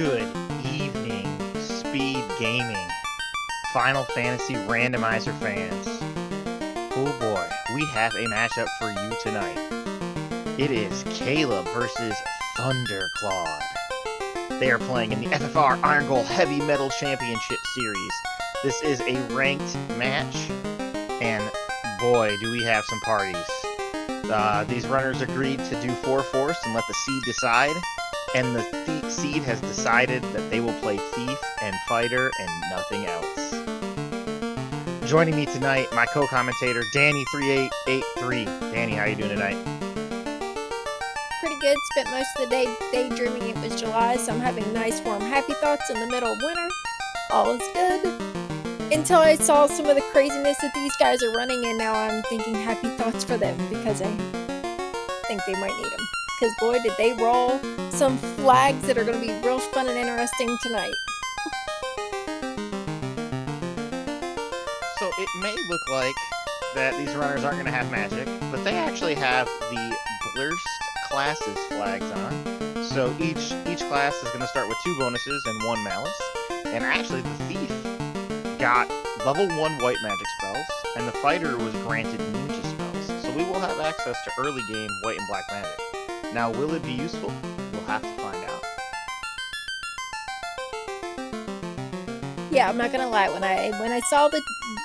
Good evening, Speed Gaming, Final Fantasy Randomizer fans. Oh boy, we have a matchup for you tonight. It is Caleb versus Thunderclaude. They are playing in the FFR Irongol Heavy Metal Championship Series. This is a ranked match, and boy, do we have some parties. These runners agreed to do 4 Force and let the seed decide. And the seed has decided that they will play Thief and Fighter and nothing else. Joining me tonight, my co-commentator, Danny3883. Danny, how you doing tonight? Pretty good. Spent most of the day daydreaming it was July, so I'm having nice warm happy thoughts in the middle of winter. All is good. Until I saw some of the craziness that these guys are running, and now I'm thinking happy thoughts for them because I think they might need them. Because boy, did they roll some flags that are going to be real fun and interesting tonight. So it may look like that these runners aren't going to have magic, but they actually have the Blurst classes flags on. So each class is going to start with 2 bonuses and 1 malice. And actually the Thief got level 1 white magic spells, and the Fighter was granted ninja spells. So we will have access to early game white and black magic. Now, will it be useful? We'll have to find out. Yeah, I'm not gonna lie. When I saw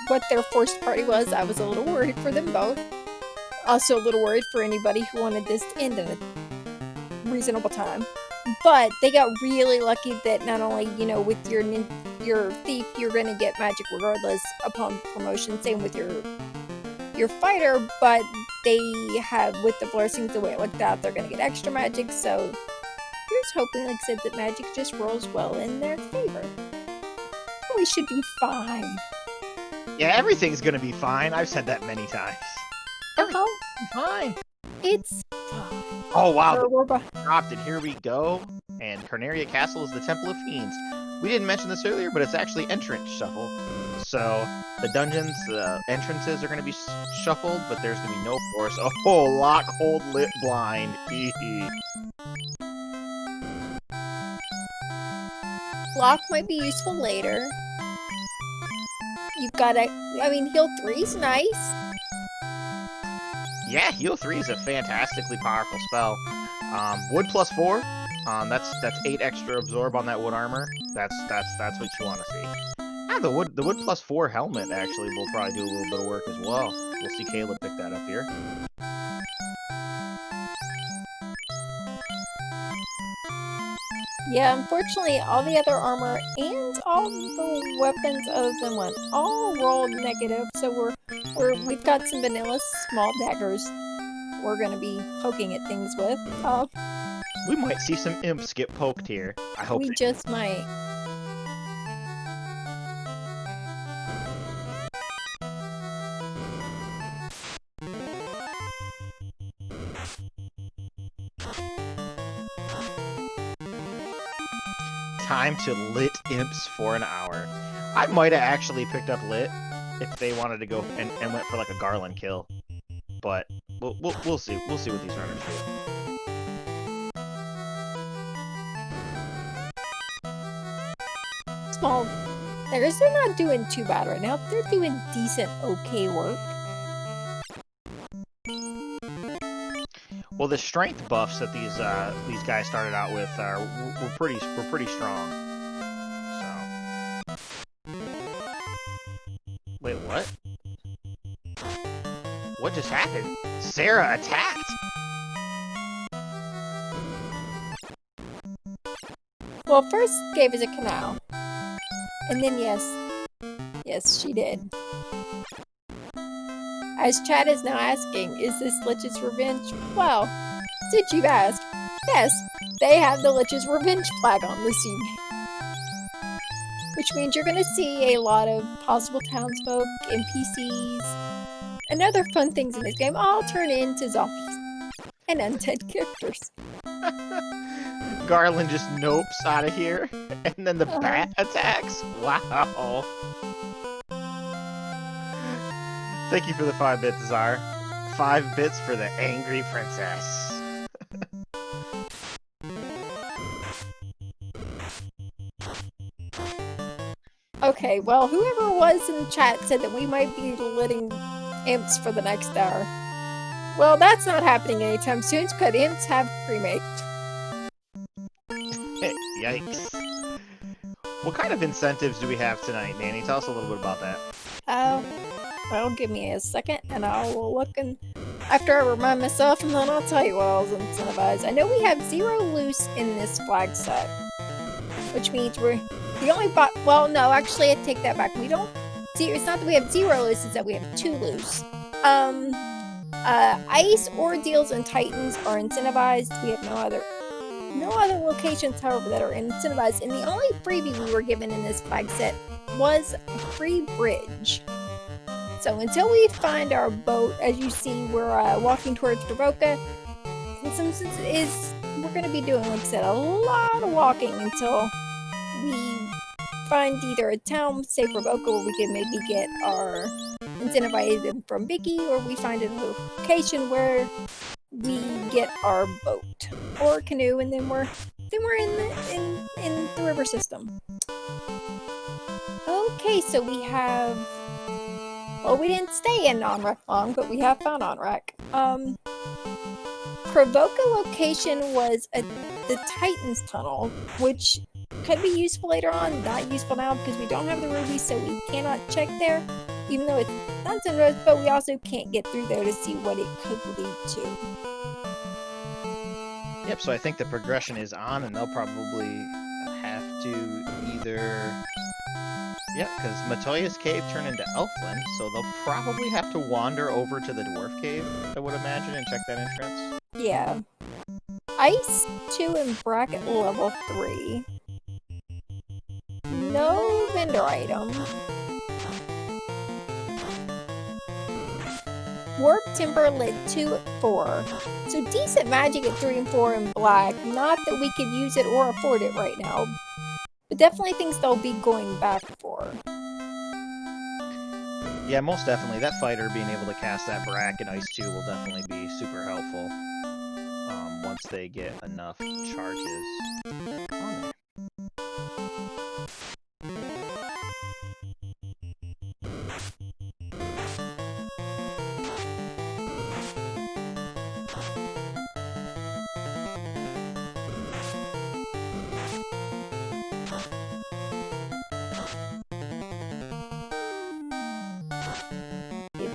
what their forced party was, I was a little worried for them both. Also, a little worried for anybody who wanted this to end in a reasonable time. But they got really lucky that not only, you know, with your Thief, you're gonna get magic regardless upon promotion. Same with your Fighter, but they have, with the blessings the way it looked out, they're going to get extra magic, so here's hoping, like I said, that magic just rolls well in their favor. We should be fine. Yeah, everything's going to be fine. I've said that many times. Everything's fine. It's fine. Oh, wow. Dropped it. Here we go. And Carnaria Castle is the Temple of Fiends. We didn't mention this earlier, but it's actually entrance shuffle. So the dungeons, the entrances are going to be shuffled, but there's going to be no force. Oh, lock, hold, lit, blind. Lock might be useful later. You've got I mean, heal 3's nice. Yeah, heal 3 is a fantastically powerful spell. Wood plus 4. That's 8 extra absorb on that wood armor. That's what you want to see. Ah, the wood plus 4 helmet actually will probably do a little bit of work as well. We'll see Caleb pick that up here. Yeah, unfortunately, all the other armor and all the weapons other than one all rolled negative. So we've got some vanilla small daggers we're gonna be poking at things with. We might see some imps get poked here. I hope we just might. Time to lit imps for an hour. I might have actually picked up lit if they wanted to go and went for like a garland kill, but we'll see. We'll see what these runners do. Small daggers, they're not doing too bad right now. They're doing decent, okay work. Well, the strength buffs that these guys started out with were pretty strong. So, wait, what? What just happened? Sarah attacked. Well, first gave us a canal, and then yes, she did. As Chad is now asking, is this Lich's Revenge? Well, since you've asked, yes, they have the Lich's Revenge flag on this evening. Which means you're going to see a lot of possible townsfolk, NPCs, and other fun things in this game all turn into zombies and undead characters. Garland just nopes out of here, and then the bat attacks? Wow. Thank you for the 5 bits, Czar. 5 bits for the angry princess. Okay, well, whoever was in the chat said that we might be letting imps for the next hour. Well, that's not happening anytime soon because imps have cremate. Yikes. What kind of incentives do we have tonight, Nanny? Tell us a little bit about that. Well, give me a second and I will look and after I remind myself and then I'll tell you what I was incentivized. I know we have 0 loose in this flag set, which means we're the only well, no, actually I take that back. We don't, it's not that we have 0 loose, it's that we have 2 loose. Ice, Ordeals, and Titans are incentivized. We have no other locations, however, that are incentivized. And the only freebie we were given in this flag set was a free bridge. So until we find our boat, as you see, we're walking towards Dravoka. And since we're going to be doing, like I said, a lot of walking until we find either a town, say Dravoka, where we can maybe get our incentivized from Vicky, or we find a location where we get our boat or canoe, and then we're in the river system. Okay, so we have. Well, we didn't stay in Onrak long, but we have found Onrak. Provoca location was at the Titans Tunnel, which could be useful later on, not useful now because we don't have the rubies, so we cannot check there, even though it's Suns and Rose, but we also can't get through there to see what it could lead to. Yep, so I think the progression is on, and they'll probably have to either... Yeah, because Matoya's Cave turned into Elfland, so they'll probably have to wander over to the Dwarf Cave, I would imagine, and check that entrance. Yeah. Ice 2 and bracket level 3. No vendor item. Warp Timber lid 2 at 4. So decent magic at 3 and 4 in black. Not that we could use it or afford it right now. But definitely things they'll be going back for. Yeah, most definitely. That fighter being able to cast that Brack and Ice 2 will definitely be super helpful once they get enough charges on there.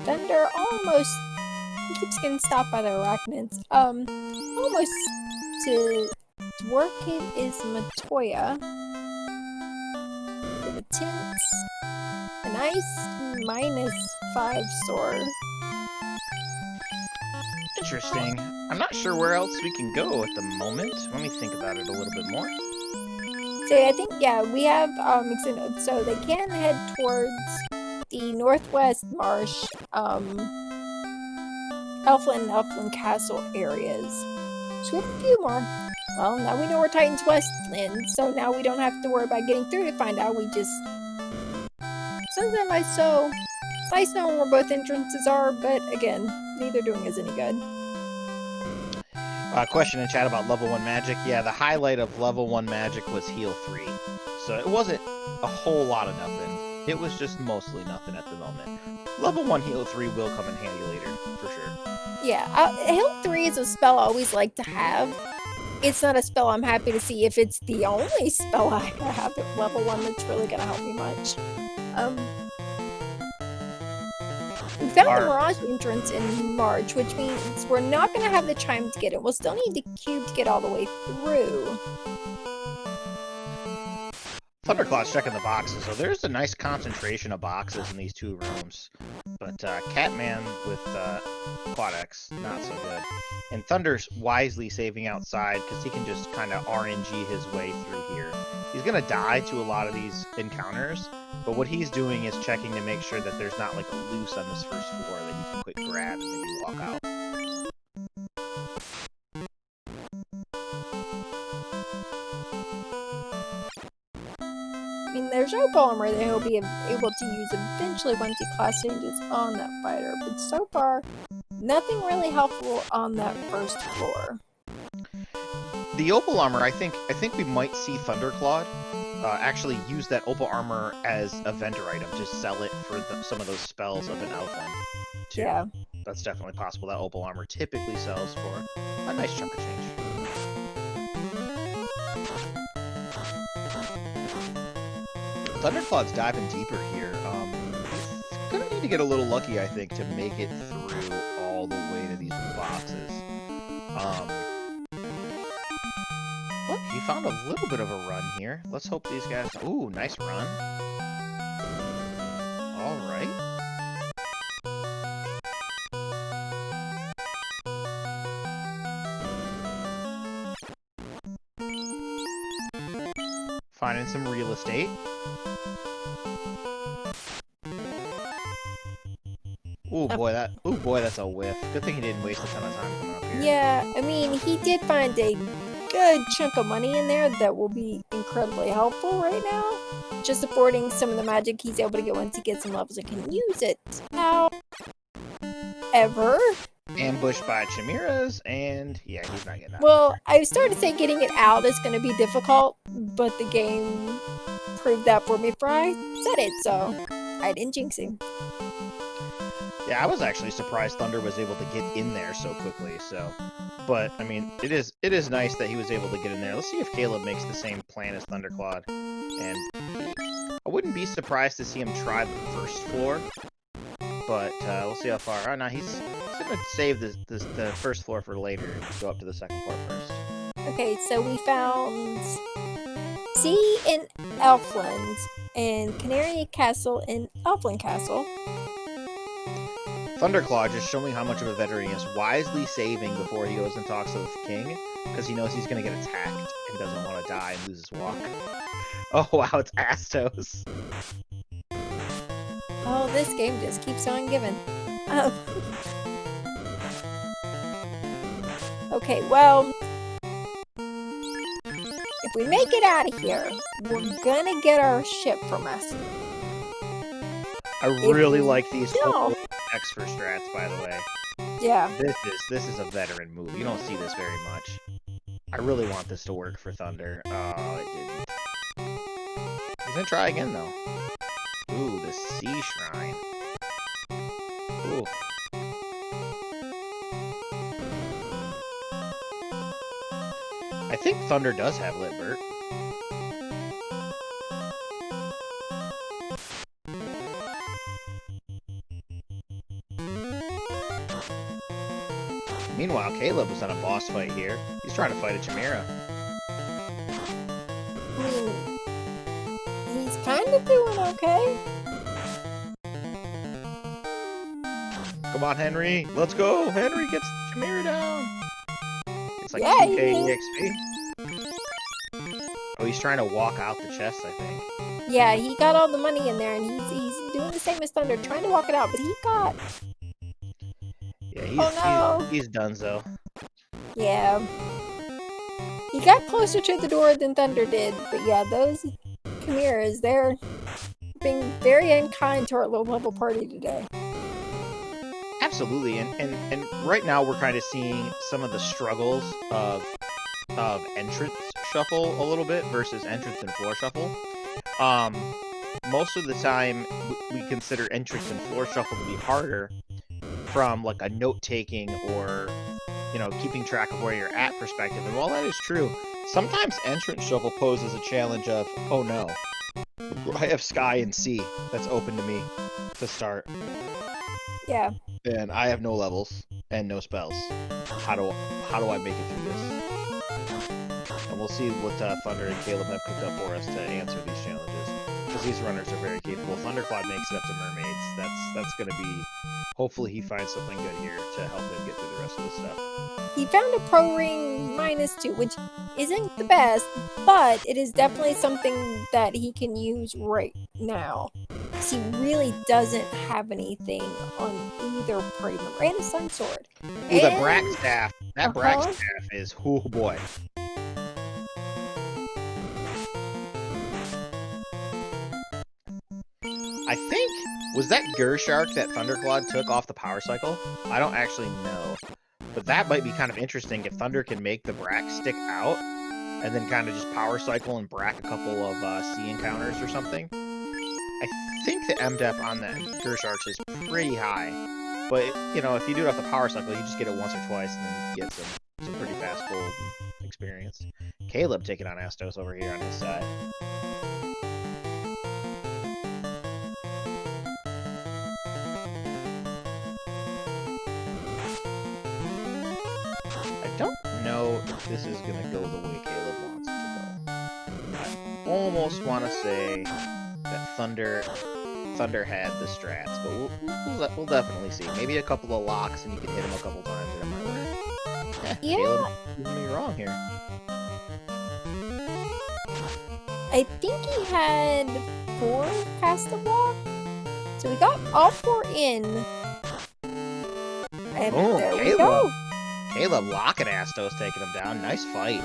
Thunder almost keeps getting stopped by the arachnids. Almost to Dwarf Cave is Matoya. The tints. An ice -5 sword. Interesting. I'm not sure where else we can go at the moment. Let me think about it a little bit more. So I think, yeah, we have, so they can head towards the Northwest Marsh, Elfland Castle areas. So we have a few more. Well, now we know where Titan's Westland, so now we don't have to worry about getting through to find out. We just... Sometimes it's nice knowing where both entrances are, but again, neither doing us any good. Question in chat about level 1 magic. Yeah, the highlight of level 1 magic was heal 3. So it wasn't a whole lot of nothing. It was just mostly nothing at the moment. Level 1 heal 3 will come in handy later, for sure. Yeah, heal 3 is a spell I always like to have. It's not a spell I'm happy to see if it's the only spell I have at level 1 that's really going to help me much. We found the Mirage entrance in March, which means we're not going to have the chime to get it. We'll still need the cube to get all the way through. Thunderclaude's checking the boxes, so there's a nice concentration of boxes in these 2 rooms. But Catman with Quadex, not so good. And Thunder's wisely saving outside because he can just kind of RNG his way through here. He's going to die to a lot of these encounters, but what he's doing is checking to make sure that there's not like a loose on this first floor that he can quick grab and maybe walk out. I mean, there's no polymer that he'll be able to use eventually once he class changes on that fighter, but so far, nothing really helpful on that first floor. the opal armor, I think we might see Thunderclaude actually use that opal armor as a vendor item. Just sell it for some of those spells up in Elfland, too. Yeah. That's definitely possible. That opal armor typically sells for a nice chunk of change. Thunderclaude's diving deeper here. He's gonna need to get a little lucky, I think, to make it through all the way to these boxes. Look, he found a little bit of a run here. Let's hope these guys... Ooh, nice run. All right. Finding some real estate. Ooh boy, that's a whiff. Good thing he didn't waste a ton of time coming up here. Yeah, I mean, he did find a good chunk of money in there that will be incredibly helpful right now. Just supporting some of the magic he's able to get once he gets some levels and can use it. However... Ambushed by chimeras, and yeah, he's not getting out. Well, I started to say getting it out is going to be difficult, but the game proved that for me before I said it, so I didn't jinx him. Yeah, I was actually surprised Thunder was able to get in there so quickly, so... But, I mean, it is nice that he was able to get in there. Let's see if Caleb makes the same plan as Thunderclaude. And I wouldn't be surprised to see him try the first floor, but we'll see how far... Oh, no, he's going to save the first floor for later and go up to the second floor first. Okay, so we found Sea in Elfland and Canary Castle in Elfland Castle. Thunderclaude just showing how much of a veteran he is, wisely saving before he goes and talks to the king, because he knows he's going to get attacked and doesn't want to die and lose his walk. Oh wow, it's Astos. Oh, this game just keeps on giving. Okay, well, if we make it out of here, we're gonna get our ship from us. I really like these expert strats, by the way. Yeah. This is a veteran move. You don't see this very much. I really want this to work for Thunder. Oh, it didn't. He's gonna try again, though. Ooh, the Sea Shrine. Ooh. I think Thunder does have Litbert. Meanwhile, Caleb was on a boss fight here. He's trying to fight a Chimera. I mean, he's kind of doing okay. Come on, Henry. Let's go. Henry gets the Chimera down. It's like Yeah, 2k EXP. Oh, he's trying to walk out the chest, I think. Yeah, he got all the money in there, and he's doing the same as Thunder, trying to walk it out, but he got... Yeah, he's donezo. Yeah. He got closer to the door than Thunder did, but yeah, those chimeras, they're being very unkind to our low-level party today. Absolutely, and right now we're kind of seeing some of the struggles of entrance shuffle a little bit versus entrance and floor shuffle. Most of the time we consider entrance and floor shuffle to be harder from like a note-taking or, you know, keeping track of where you're at perspective. And while that is true, sometimes entrance shuffle poses a challenge of, oh no, I have sky and sea that's open to me to start. Yeah. And I have no levels and no spells. How do I make it through this? And we'll see what Thunder and Caleb have cooked up for us to answer these challenges. Because these runners are very capable. Thunderclaude makes it up to mermaids. That's going to be... Hopefully he finds something good here to help him get through the rest of the stuff. He found a Pro Ring -2, which isn't the best, but it is definitely something that he can use right now. Because he really doesn't have anything on either party member. And a Sun Sword. Ooh, the Brack Staff. That Brack Staff is... Oh boy. I think, was that Gershark that Thunderclaude took off the power cycle? I don't actually know. But that might be kind of interesting if Thunder can make the Brack stick out and then kind of just power cycle and Brack a couple of sea encounters or something. I think the MDEF on that Gersharks is pretty high. But, you know, if you do it off the power cycle, you just get it once or twice and then you get some pretty fast gold experience. Caleb taking on Astos over here on his side. I don't know if this is going to go the way Caleb wants it to go. I almost want to say that Thunder had the strats, but we'll definitely see. Maybe a couple of locks and you can hit him a couple times and it might work. Yeah. Caleb is me wrong here. I think he had 4 past the block. So we got all 4 in. And Oh, there we Caleb. go. Caleb locking Astos, taking him down. Nice fight.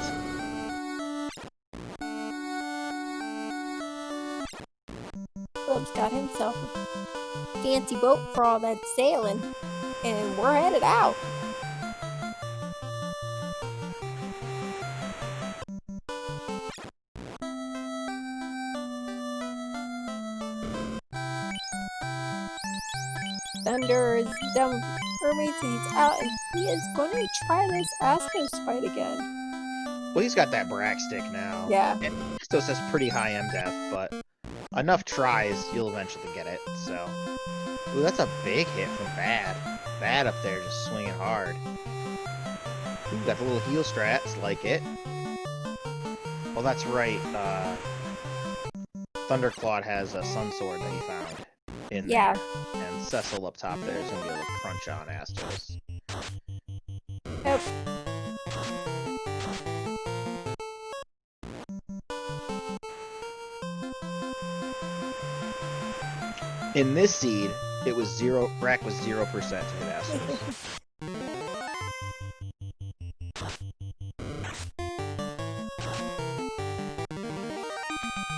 Caleb's got himself a fancy boat for all that sailing. And we're headed out. Thunder is done with mermaids and he's out, and he is going to try this Astos fight again. Well, he's got that Brack stick now. Yeah. And Astos has pretty high MDef, but enough tries, you'll eventually get it, so. Ooh, that's a big hit from Bad. Bad up there, just swinging hard. Ooh, got the little heal strats, like it. Well, that's right, Thunderclaude has a Sun Sword that he found in Yeah. there. And Cecil up top there is going to be able to crunch on Astos. Yep. In this seed, it was Brack was 0% to hit Astos.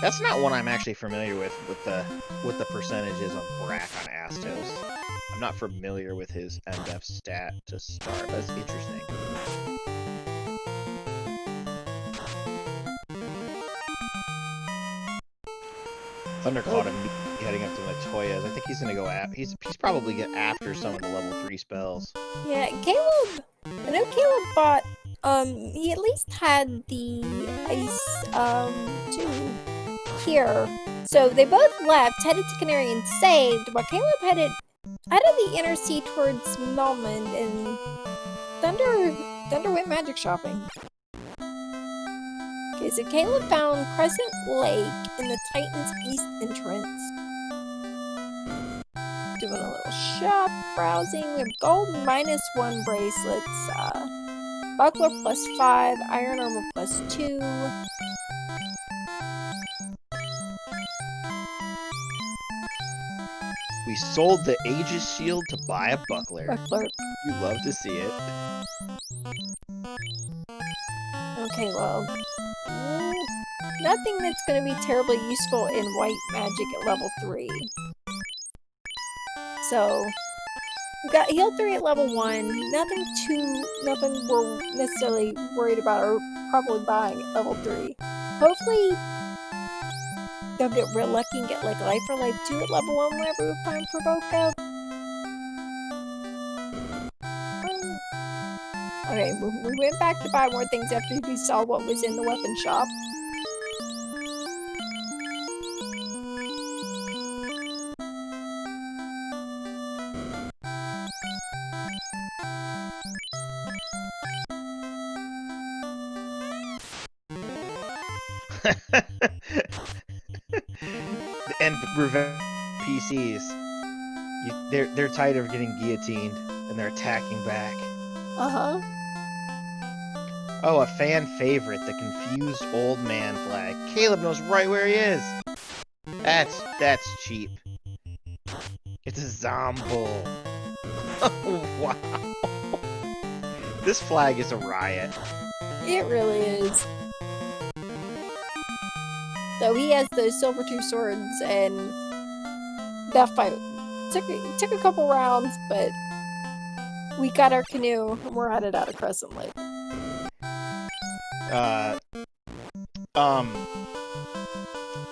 That's not one I'm actually familiar with the percentages on Brack on Astos. I'm not familiar with his MDef stat to start. That's interesting. Thunderclaude immediately heading up to Matoya's. I think he's gonna go he's probably get after some of the level 3 spells. Yeah, Caleb. I know Caleb bought. He at least had the ice 2 here. So they both left, headed to Canary and saved, while Caleb headed out of the inner sea towards Melmond, and Thunder went magic shopping. Okay, so Caleb found Crescent Lake in the Titan's East entrance. Doing a little shop browsing. We have gold -1 bracelets, buckler +5, iron armor +2. We sold the Aegis shield to buy a buckler. You love to see it. Okay, well, nothing that's going to be terribly useful in white magic at level 3. So, we got heal 3 at level 1. Nothing we're necessarily worried about or probably buying at level 3. Hopefully, they'll get real lucky and get like Life for Life 2 at level 1 whenever we find Provoke up. Okay, we went back to buy more things after we saw what was in the weapon shop. And revenge PCs. They're tired of getting guillotined and they're attacking back. Uh-huh. Oh, a fan favorite, the confused old man flag. Caleb knows right where he is. That's cheap. It's a Zombull. Oh, wow. This flag is a riot. It really is. So he has those silver 2 swords, and that fight took a couple rounds, but We got our canoe, and we're headed out of Crescent Lake.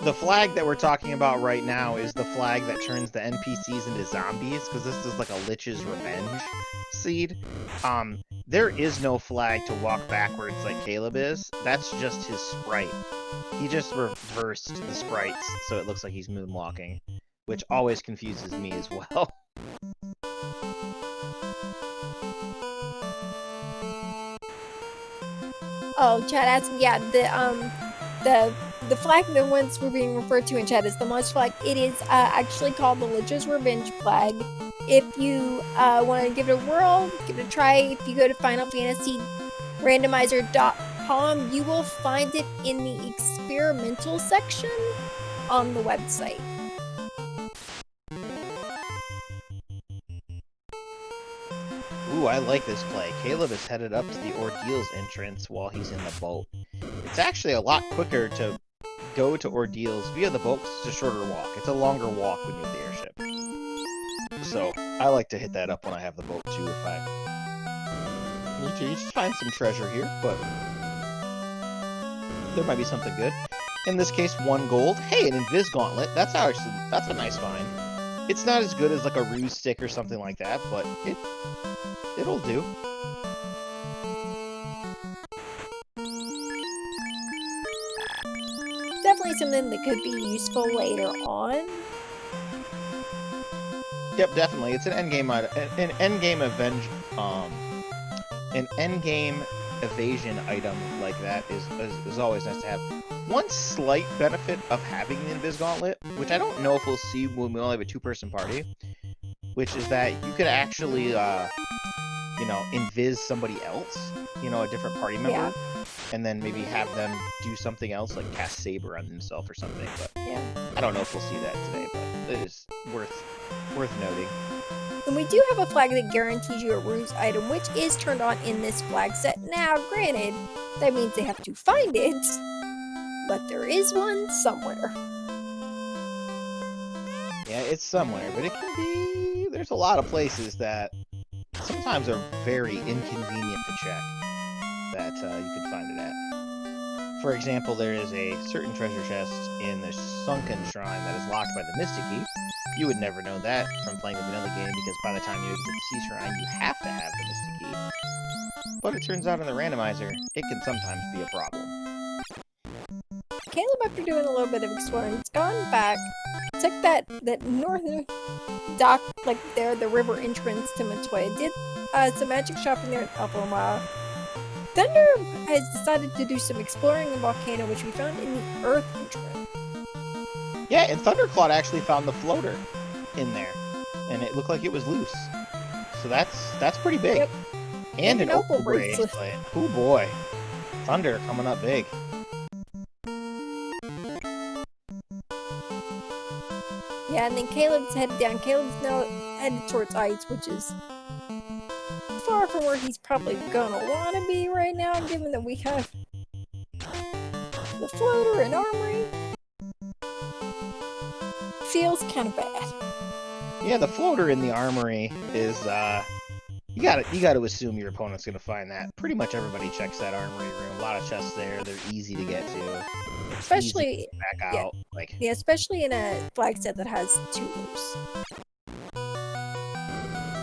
The flag that we're talking about right now is the flag that turns the NPCs into zombies, because this is like a Lich's Revenge seed. There is no flag to walk backwards like Caleb is. That's just his sprite. He just reversed the sprites so it looks like he's moonwalking, which always confuses me as well. Oh, Chad asking, yeah, the flag that once we're being referred to in chat is the Mush flag. It is actually called the Lich's Revenge flag. If you want to give it a whirl, give it a try, if you go to FinalFantasyRandomizer.com, you will find it in the experimental section on the website. Ooh, I like this play. Caleb is headed up to the Ordeals entrance while he's in the boat. It's actually a lot quicker to go to Ordeals via the boat because it's a shorter walk. It's a longer walk when you're with the airship. So, I like to hit that up when I have the boat too if I need to. You just find some treasure here, but there might be something good. In this case, 1 gold. Hey, an Invis Gauntlet. That's a nice find. It's not as good as like a ruse stick or something like that, but it'll do. Definitely something that could be useful later on. Yep, definitely. It's an endgame evasion item like that is always nice to have. One slight benefit of having the Invis Gauntlet, which I don't know if we'll see when we only have a 2-person party, which is that you could actually, invis somebody else, a different party member, and then maybe have them do something else, like cast Saber on themselves or something. But yeah, I don't know if we'll see that today, but it is worth noting. And we do have a flag that guarantees you a ruse item, which is turned on in this flag set. Now, granted, that means they have to find it, but there is one somewhere. Yeah, it's somewhere, but it can be... There's a lot of places that sometimes are very inconvenient to check that you can find it at. For example, there is a certain treasure chest in the Sunken Shrine that is locked by the Mystic Key. You would never know that from playing the vanilla game, because by the time you exit the Sea Shrine, you have to have the Mystic Key. But it turns out in the randomizer, it can sometimes be a problem. Caleb, after doing a little bit of exploring, has gone back, took that northern dock, like there, the river entrance to Matoya, did some magic shopping there at While. Thunder has decided to do some exploring the volcano, which we found in the Earth entrance. Yeah, and Thunderclaude actually found the floater in there, and it looked like it was loose. So that's pretty big. Yep. And an opal bracelet. Oh boy, Thunder coming up big. Yeah, and then Caleb's headed down. Caleb's now headed towards ice, which is far from where he's probably gonna want to be right now, given that we have the floater and armory. Feels kind of bad. Yeah, the floater in the armory is you gotta assume your opponent's gonna find that. Pretty much everybody checks that armory room. A lot of chests there. They're easy to get to. Especially back out. Especially in a flag set that has 2 loops.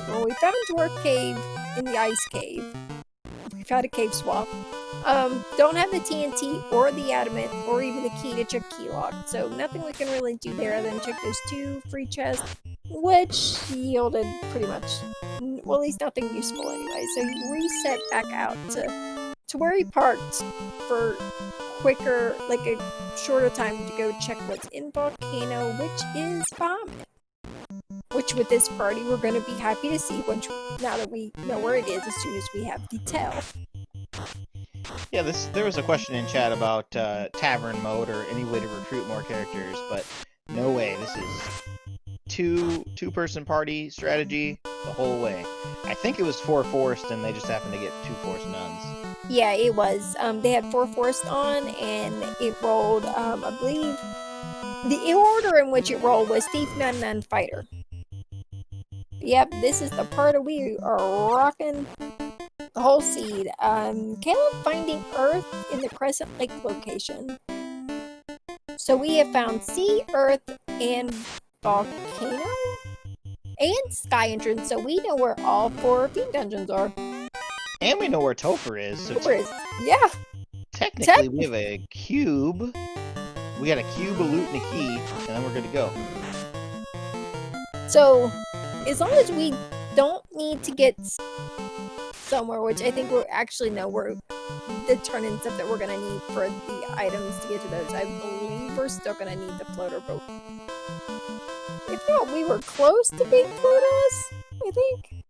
Well, we found Dwarf Cave in the Ice Cave. We've had a cave swap. Don't have the TNT or the adamant or even the key to check key lock, so nothing we can really do there other than check those 2 free chests, which yielded pretty much, well, at least nothing useful anyway. So he reset back out to where he parked for quicker, like a shorter time to go check what's in Volcano, which is Vomit. Which with this party we're going to be happy to see now that we know where it is as soon as we have detail. Yeah, there was a question in chat about tavern mode or any way to recruit more characters, but no way. This is two-person party strategy the whole way. I think it was 4 forced and they just happened to get 2 forced nuns. Yeah, it was. They had 4 forced on, and it rolled, I believe, the order in which it rolled was Thief, Nun, Nun, Fighter. Yep, this is the part of we are rocking the whole seed. Caleb finding Earth in the Crescent Lake location. So we have found sea, Earth, and volcano? And sky entrance, so we know where all 4 fiend dungeons are. And we know where Topher is. So yeah. Technically, we have a cube. We got a cube, a loot, and a key, and then we're good to go. So, as long as we don't need to get somewhere, which I think we're actually know we're the turn-in stuff that we're gonna need for the items to get to those. I believe we're still gonna need the floater boat. If not, we were close to being floaterless, I think.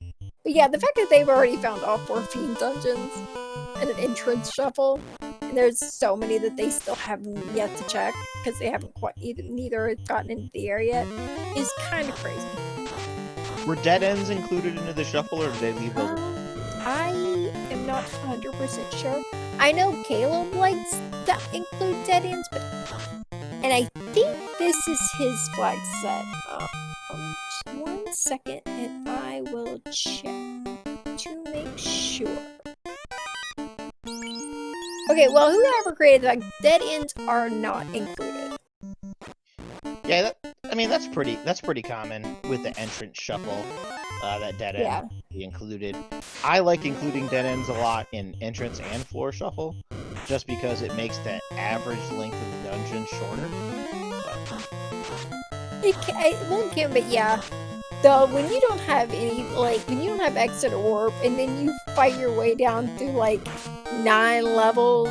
But yeah, the fact that they've already found all 4 fiend dungeons and an entrance shuffle, and there's so many that they still have yet to check because they haven't quite neither gotten into the area yet, is kind of crazy. Were dead ends included into the shuffle, or did they leave those? I am not 100% sure. I know Caleb likes to include dead ends, and I think this is his flag set. Just 1 second, and I will check to make sure. Okay, well, whoever created that, dead ends are not included. Yeah, that's pretty common with the entrance shuffle. That dead end be included. I like including dead ends a lot in entrance and floor shuffle, just because it makes the average length of the dungeon shorter. It can, but yeah. Though when you don't have any, when you don't have exit orb, and then you fight your way down through 9 levels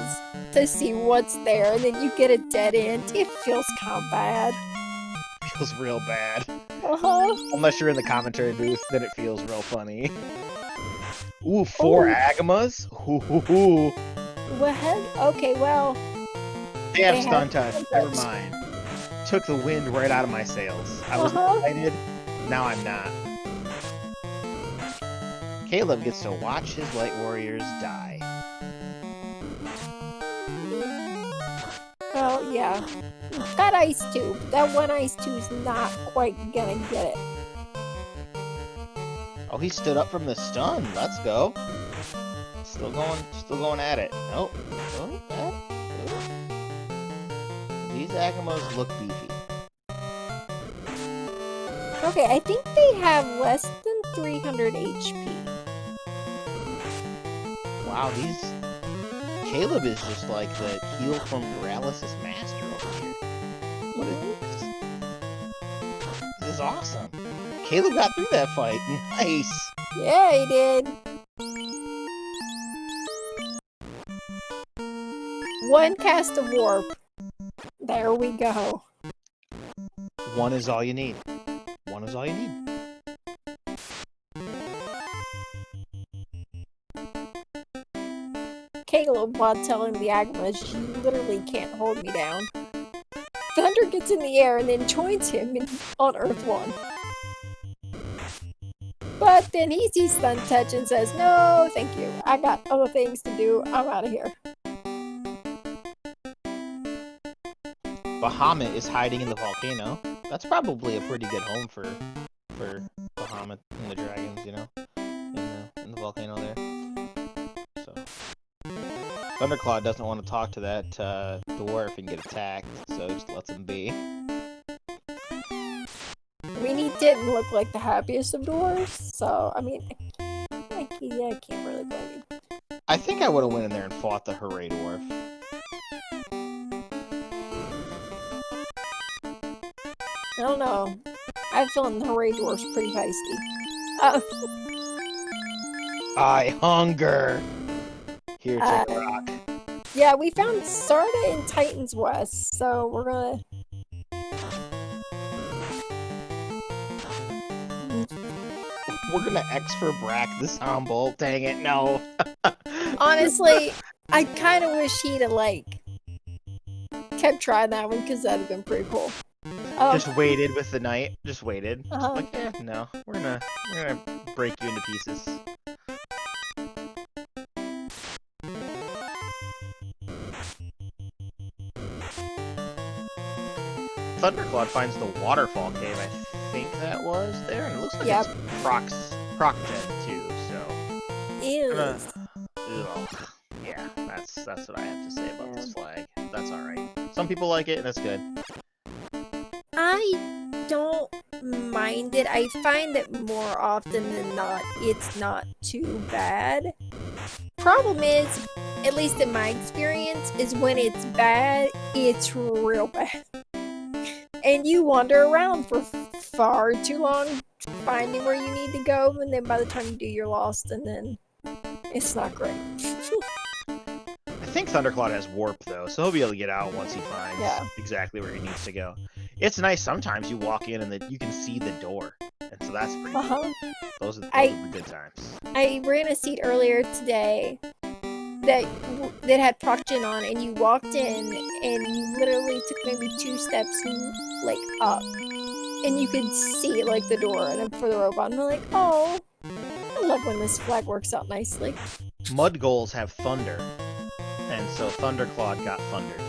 to see what's there, and then you get a dead end, it feels kind of bad. Feels real bad. Unless you're in the commentary booth, then it feels real funny. Ooh, 4 Agamas? Ooh. Well, okay, well. They have stun touch. Never mind. Took the wind right out of my sails. I was excited. Now I'm not. Caleb gets to watch his light warriors die. Well, yeah. Got ice tube. That one ice tube's not quite gonna get it. Oh, he stood up from the stun. Let's go. Still going at it. Oh, these Agamas look beefy. Okay, I think they have less than 300 HP. Wow, Caleb is just like the heal from paralysis master over here. What is this? This is awesome. Caleb got through that fight. Nice. Yeah, he did. 1 cast of warp. There we go. 1 is all you need. 1 is all you need. Caleb, while telling the Agamas, you literally can't hold me down. Thunder gets in the air and then joins him on Earth 1. But then he sees Stun Touch and says, no, thank you. I got other things to do. I'm out of here. Bahamut is hiding in the volcano. That's probably a pretty good home for Bahamut and the dragons, you know? In the volcano there. So Thunderclaude doesn't want to talk to that dwarf and get attacked, so he just lets him be. I mean, he didn't look like the happiest of dwarves, so, I mean, I can't really blame him. I think I would have went in there and fought the Hooray Dwarf. I don't know. I have a feeling the Hooray Dwarf's pretty feisty. I hunger! Here, take a rock. Yeah, we found Sarda in Titan's West, so we're gonna... We're gonna X for Brack the Sound Bolt. Dang it, no. Honestly, I kind of wish he'd have, kept trying that one, because that'd have been pretty cool. Just waited with the knight. Just waited. Uh-huh. No. We're gonna break you into pieces. Thunderclaude finds the waterfall cave, I think that was there, and it looks like Yep. it's proc gen too. So Is. ugh. Yeah, that's what I have to say about this flag. That's all right. Some people like it, and that's good. I don't mind it. I find that more often than not, it's not too bad. Problem is, at least in my experience, is when it's bad, it's real bad. And you wander around for far too long finding where you need to go, and then by the time you do, you're lost, and then it's not great. I think Thunderclaude has warp though, so he'll be able to get out once he finds exactly where he needs to go. It's nice sometimes you walk in and you can see the door, and so that's pretty cool. Those are the good times. I ran a seat earlier today that had Procgen on, and you walked in, and you literally took maybe 2 steps like up, and you could see like the door and for the robot. And I'm like, oh, I love when this flag works out nicely. Mud goals have thunder, and so Thunderclaude got thundered.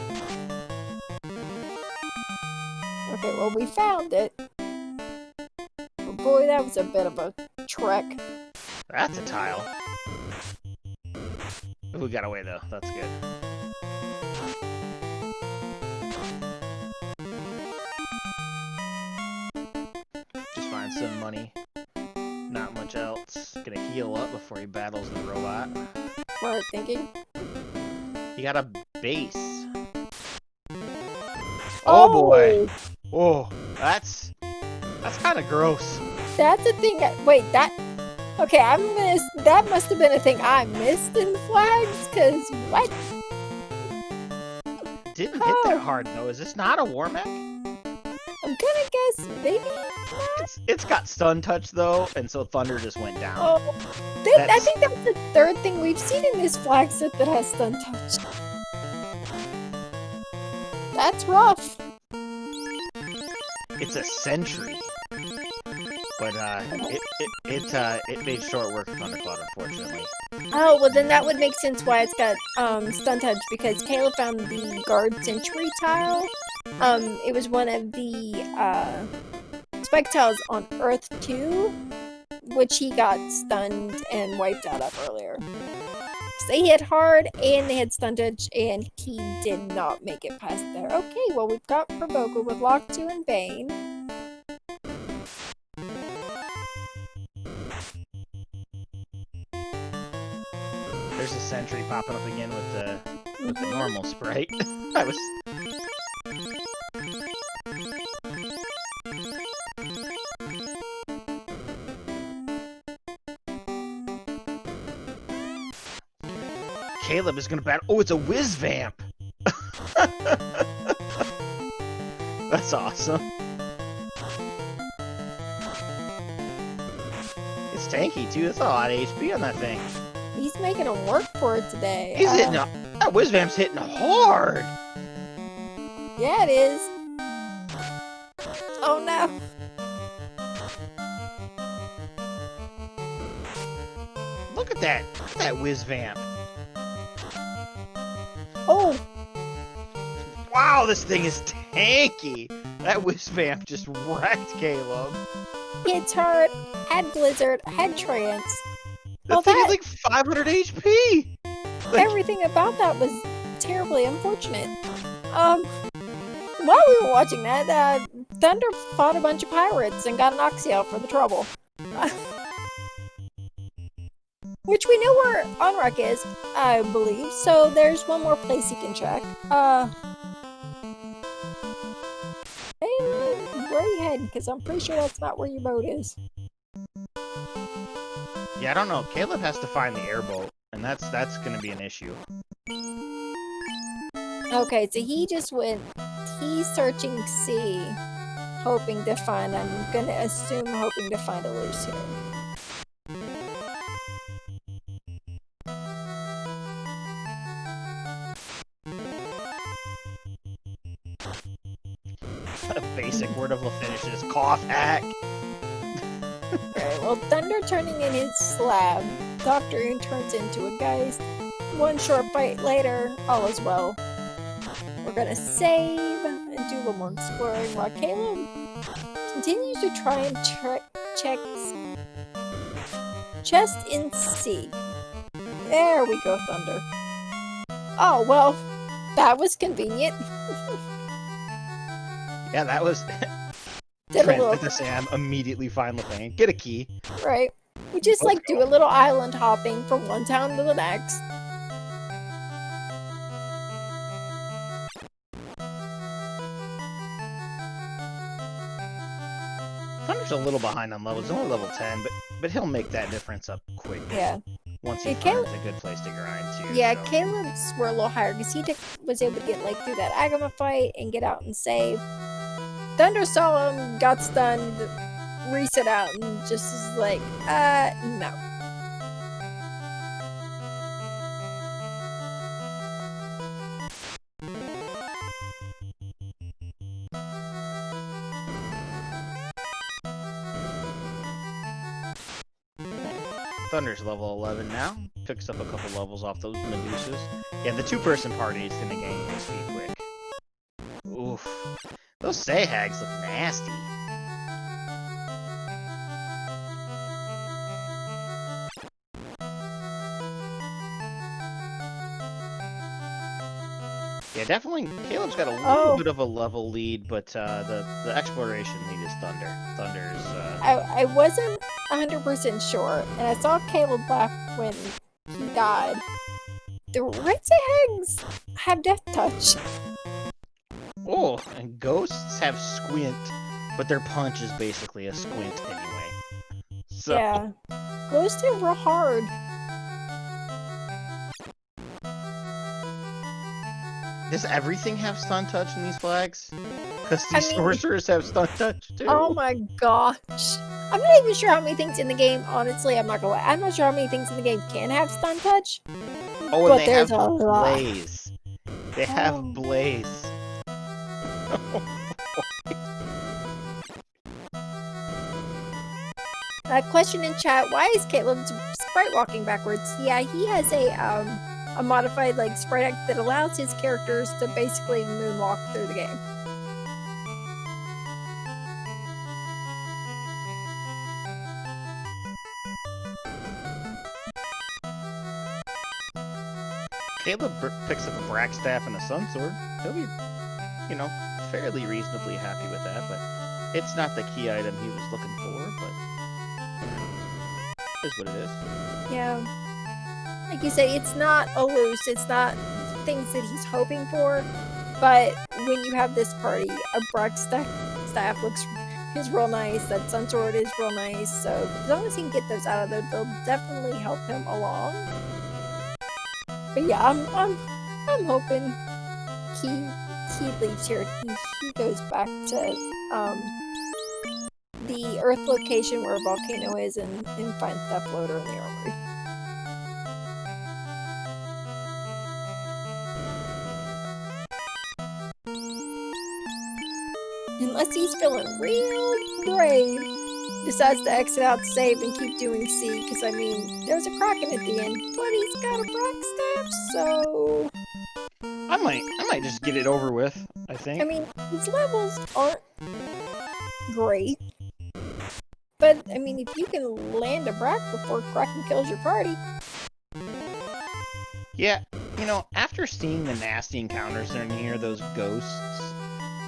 Okay, well, we found it. But boy, that was a bit of a trek. That's a tile. We got away though. That's good. Just find some money. Not much else. Gonna heal up before he battles the robot. Smart thinking. He got a base. Oh boy. Oh, that's kind of gross. That's a thing. Wait, that. Okay, that must have been a thing I missed in the flags, because what? Didn't hit that hard though. Is this not a war mech? I'm gonna guess maybe not. It's got stun touch though, and so thunder just went down. Oh, I think that's the 3rd thing we've seen in this flag set that has stun touch. That's rough. It's a sentry, but it made short work of Thunderclaude, unfortunately. Oh, well then that would make sense why it's got stun touch, because Caleb found the guard sentry tile. It was one of the spike tiles on Earth 2, which he got stunned and wiped out of earlier. So they hit hard and they had stun touch, and he did not make it past there. Okay, well we've got Provoca with Lock 2 and Bane. There's a sentry popping up again with the normal sprite. I was. Caleb is gonna battle. Oh, it's a whiz vamp. That's awesome. It's tanky too. That's a lot of HP on that thing. He's making him work for it today. He's hitting that whiz vamp's hitting hard. Yeah, it is. Oh no. Look at that. Look at that whiz vamp. Oh! Wow, this thing is tanky! That whiz vamp just wrecked Caleb. It's hard, had Blizzard, had Trance. That thing had like 500 HP! Everything about that was terribly unfortunate. While we were watching that, Thunder fought a bunch of pirates and got an Oxyel for the trouble. Which we know where Onrak is, I believe, so there's one more place you can check. Hey, where are you heading? Because I'm pretty sure that's not where your boat is. Yeah, I don't know. Caleb has to find the airboat, and that's gonna be an issue. Okay, so he just went, he's searching sea, hoping to find, I'm gonna assume hoping to find a loose here. A basic word of the finish is cough hack. Okay, well, Thunder turning in his slab, Dr. Oon turns into a geist. One short fight later, all is well. We're gonna save and do little more exploring while Caleb continues to try and check chest in C. There we go, Thunder. Oh, well, that was convenient. Yeah, that was... Did a little... Sam immediately find the thing. Get a key. Right. We just, like, do a little island hopping from one town to the next. Thunder's a little behind on levels. He's only level 10, but he'll make that difference up quick. Yeah. Once he finds a good place to grind, too. Yeah, so. Caleb's were a little higher, because he was able to get, like, through that Agama fight and get out and save. Thunder saw him, got stunned, reset out, and just is like, no. Thunder's level 11 now. Picks up a couple levels off those Medusas. Yeah, the two-person party is gonna gain XP quick. Oof. Those Sahags look nasty. Yeah, definitely. Caleb's got a little bit of a level lead, but the exploration lead is Thunder. Thunder's. I wasn't 100% sure, and I saw Caleb laugh when he died. The red Sahags have death touch. Oh, and ghosts have squint, but their punch is basically a squint anyway. So. Yeah, ghosts hit real hard. Does everything have stun touch in these flags? Because these sorcerers have stun touch too. Oh my gosh. I'm not even sure how many things in the game, honestly, I'm not gonna lie. I'm not sure how many things in the game can have stun touch. Oh, and they have blaze. They have blaze. Question in chat, why is Caleb sprite walking backwards? Yeah, he has a modified like sprite act that allows his characters to basically moonwalk through the game. Caleb picks up a Brack Staff and a Sun Sword. He'll be, you know, fairly reasonably happy with that, but it's not the key item he was looking for, but is what it is. Yeah. Like you say, it's not a loose, it's not things that he's hoping for, but when you have this party, a Brack Staff is real nice, that Sun Sword is real nice, so as long as he can get those out of there, they'll definitely help him along. But yeah, I'm hoping he leaves here. He goes back to the Earth location where a volcano is and finds that floater in the armory. Unless he's feeling real brave, decides to exit out to save and keep doing C, because I mean, there's a Kraken at the end, but he's got a Brack Staff, so I might just get it over with, I think. I mean, his levels aren't great, but I mean, if you can land a Brack before Kraken kills your party. Yeah, you know, after seeing the nasty encounters that are near those ghosts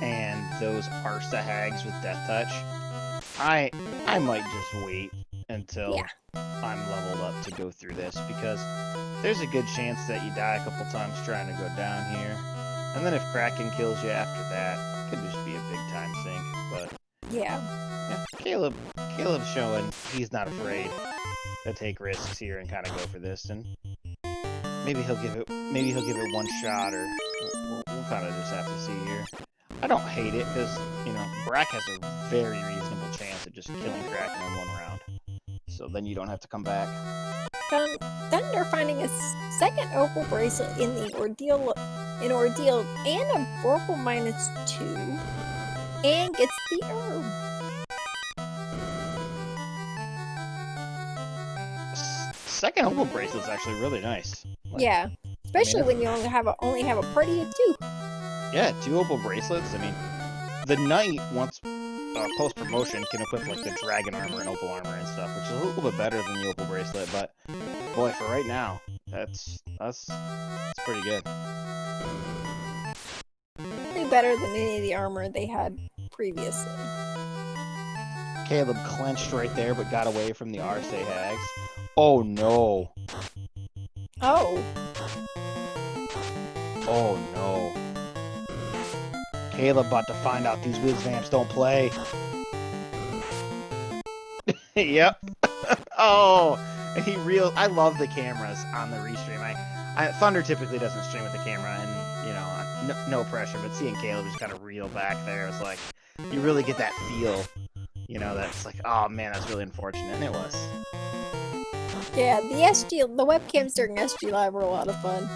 and those Arsa hags with death touch, I might just wait until I'm leveled up to go through this, because there's a good chance that you die a couple times trying to go down here, and then if Kraken kills you after that, it could just be a big time sink. But yeah, Caleb's showing he's not afraid to take risks here and kind of go for this, and maybe he'll give it one shot, or we'll kind of just have to see here. I don't hate it, because, you know, Brack has a very reasonable chance of just killing Kraken in one round. So then you don't have to come back. Thunder finding a second opal bracelet in the ordeal and a Vorpal -2, and gets the herb. Second opal bracelet's actually really nice. Like, yeah, especially when you only have a party of 2. Yeah, 2 opal bracelets. I mean, the knight, once post promotion, can equip like the dragon armor and opal armor and stuff, which is a little bit better than the opal bracelet. But boy, for right now, that's pretty good. Better than any of the armor they had previously. Caleb clenched right there, but got away from the Arce hags. Oh no! Oh. Oh no! Caleb about to find out these whiz vamps don't play. Yep. Oh, he real. I love the cameras on the restream. Thunder typically doesn't stream with the camera, and you know, no pressure. But seeing Caleb just kind of reel back there, it's like you really get that feel. You know, that's like, oh man, that's really unfortunate, and it was. Yeah, the webcams during SG Live were a lot of fun.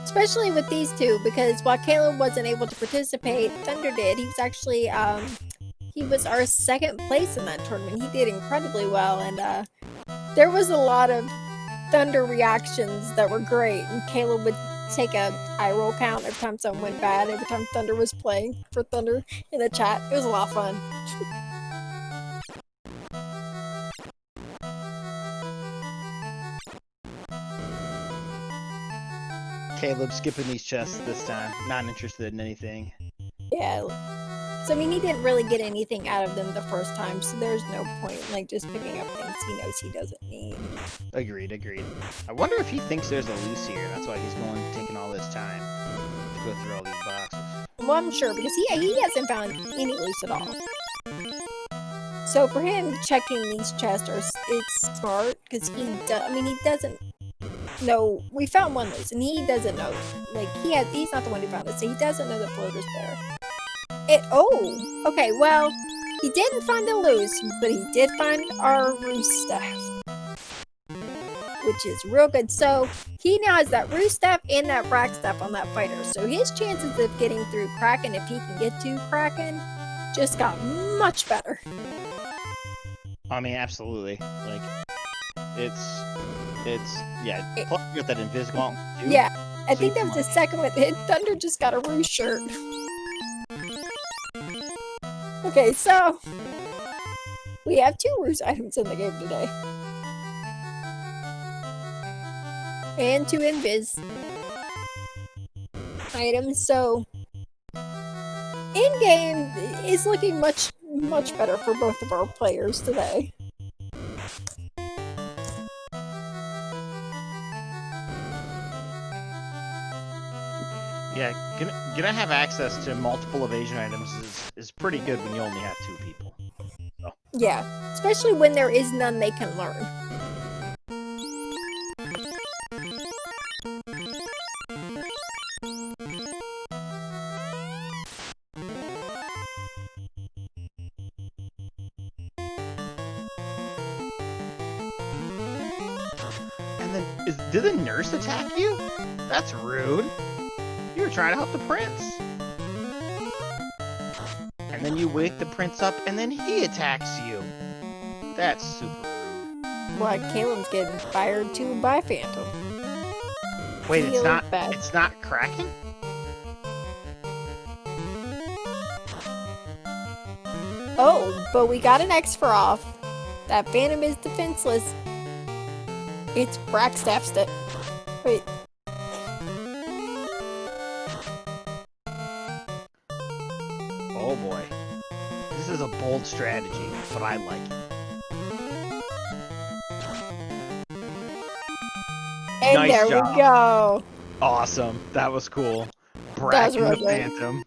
Especially with these two, because while Caleb wasn't able to participate, Thunder did. He was actually, he was our second place in that tournament. He did incredibly well, and there was a lot of Thunder reactions that were great, and Caleb would take a eye roll count every time something went bad, every time Thunder was playing for Thunder in the chat. It was a lot of fun. Caleb skipping these chests this time, not interested in anything. Yeah, so I mean, he didn't really get anything out of them the first time, so there's no point in like just picking up things he knows he doesn't need. Agreed. I wonder if he thinks there's a loose here. That's why he's taking all this time to go through all these boxes. Well, I'm sure, because he hasn't found any loose at all. So for him, checking these chests it's smart, because he doesn't know. We found one loose, and he doesn't know. Like, he's not the one who found it, so he doesn't know the floater's there. Okay, well, he didn't find a loose, but he did find our roost staff, which is real good. So he now has that roost staff and that rack staff on that fighter. So his chances of getting through Kraken, if he can get to Kraken, just got much better. I mean, absolutely. Like, it's yeah. Plus, you got that invisible too. Yeah, I think that was the second one. Thunder just got a roost shirt. Okay, so we have 2 roost items in the game today. And 2 invis items, so in-game is looking much better for both of our players today. Yeah, gonna have access to multiple evasion items is pretty good when you only have 2 people. So. Yeah, especially when there is none they can learn. And then, did the nurse attack you? That's rude. You were trying to help the prince. And then you wake the prince up, and then he attacks you. That's super rude. Well, Caleb's getting fired too by Phantom. Wait, it's not cracking? Oh, but we got an X for off. That Phantom is defenseless. It's Brackstaff stick. Wait. Oh boy. This is a bold strategy, but I like it. And nice there job. we go. Awesome. That was cool. Bracking the Phantom.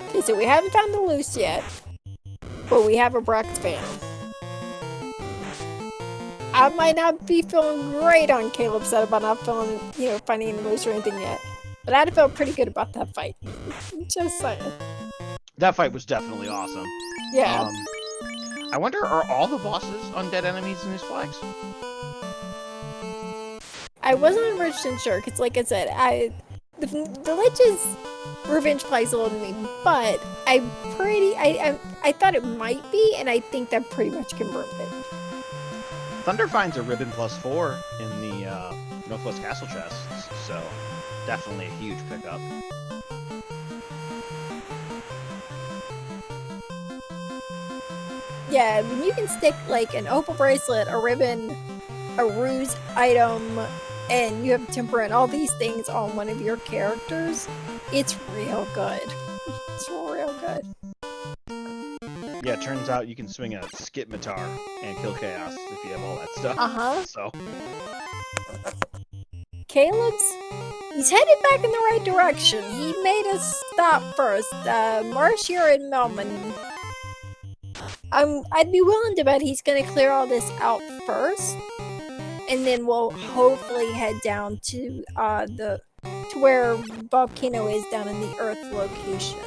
Okay, so we haven't found the loose yet, but we have a Brax Phantom. I might not be feeling great on Caleb's side about not finding any loose or anything yet, but I'd have felt pretty good about that fight. Just saying. That fight was definitely awesome. Yeah. I wonder, are all the bosses undead enemies in these flags? I wasn't 100% sure because, like I said, the Lich's revenge plays a little to me, but I thought it might be, and I think that pretty much confirmed it. Thunder finds a ribbon +4 in the Northwest Castle chest, so definitely a huge pickup. Yeah, when you can stick like an opal bracelet, a ribbon, a ruse item, and you have temper and all these things on one of your characters, it's real good. It's real good. Yeah, it turns out you can swing a Skitmatar and kill Chaos if you have all that stuff. So he's headed back in the right direction. He made us stop first. Marshir and Melman. I'd be willing to bet he's gonna clear all this out first, and then we'll hopefully head down to where Volcano is down in the Earth location.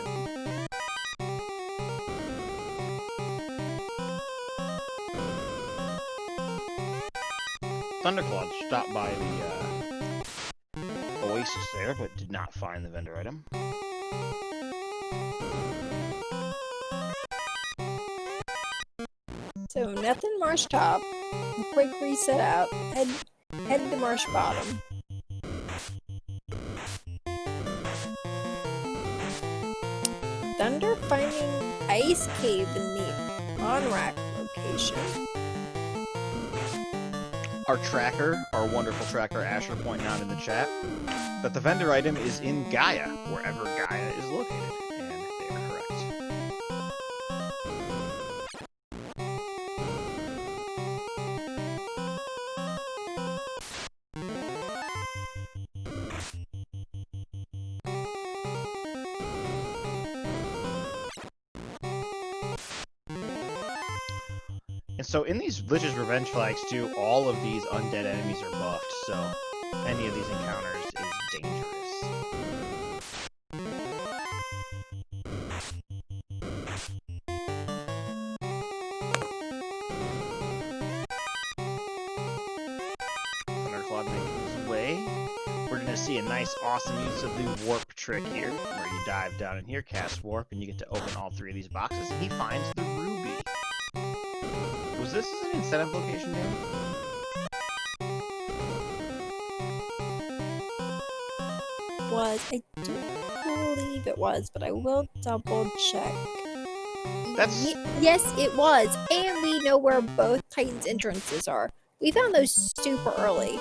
Thunderclaude stopped by the Oasis there, but did not find the vendor item. So nothing Marsh Top. Quick reset out. Head to Marsh Bottom. Thunder finding Ice Cave in the on-rack location. Our tracker, our wonderful tracker Asher, pointing out in the chat that the vendor item is in Gaia, wherever Gaia is located, and they are correct. And so in these Lich's Revenge flags too, all of these undead enemies are buffed, so any of these encounters is dangerous. Thunderclaude making his way. We're going to see a nice, awesome use of the warp trick here, where you dive down in here, cast warp, and you get to open all three of these boxes, and he finds the ruby. Was this an incentive location, Dan? I don't believe it was, but I will double check. Yes, it was, and we know where both Titan's entrances are. We found those super early,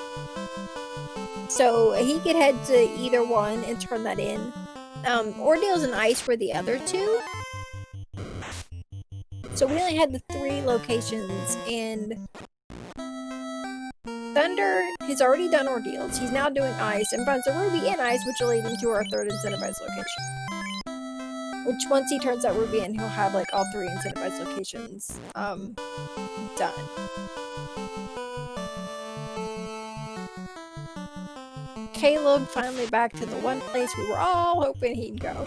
so he could head to either one and turn that in. Ordeals and Ice were the other two. So we only had the 3 locations, and Thunder has already done Ordeals. He's now doing Ice, and finds a Ruby and Ice, which will lead him to our 3rd incentivized location. Which, once he turns that Ruby in, he'll have, like, all 3 incentivized locations, done. Caleb finally back to the one place we were all hoping he'd go.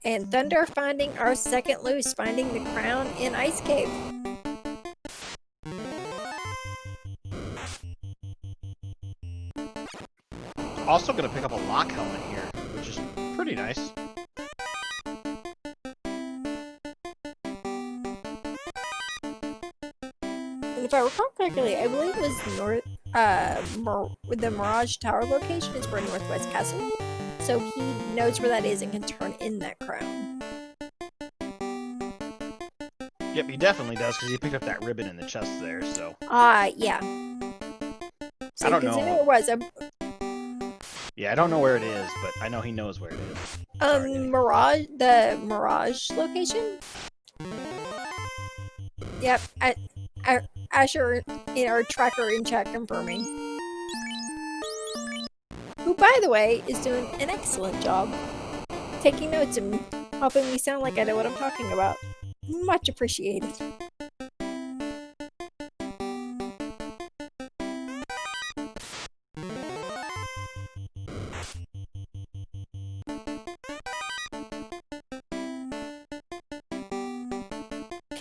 And Thunder finding our second loose, finding the crown in Ice Cave. Also going to pick up a lock helmet here, which is pretty nice. And if I recall correctly, I believe it was the Mirage Tower location is where Northwest Castle is. So he knows where that is and can turn in that crown. Yep, he definitely does, because he picked up that ribbon in the chest there, so... Yeah. So I don't know. I know it was. Yeah, I don't know where it is, but I know he knows where it is. The Mirage location? Yep, Asher in our tracker in chat confirming. Who, by the way, is doing an excellent job taking notes and helping me sound like I know what I'm talking about. Much appreciated.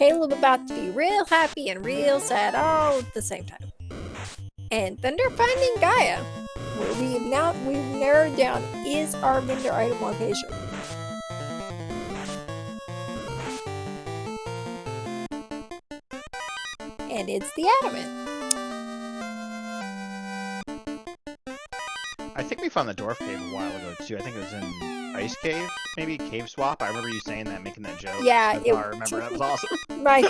Caleb about to be real happy and real sad all at the same time. And Thunder finding Gaia, where we've narrowed down is our vendor item location. And it's the adamant. I think we found the dwarf cave a while ago too. I think it was in Ice Cave, maybe Cave Swap. I remember you saying that, making that joke. Yeah, I remember that was awesome. Right.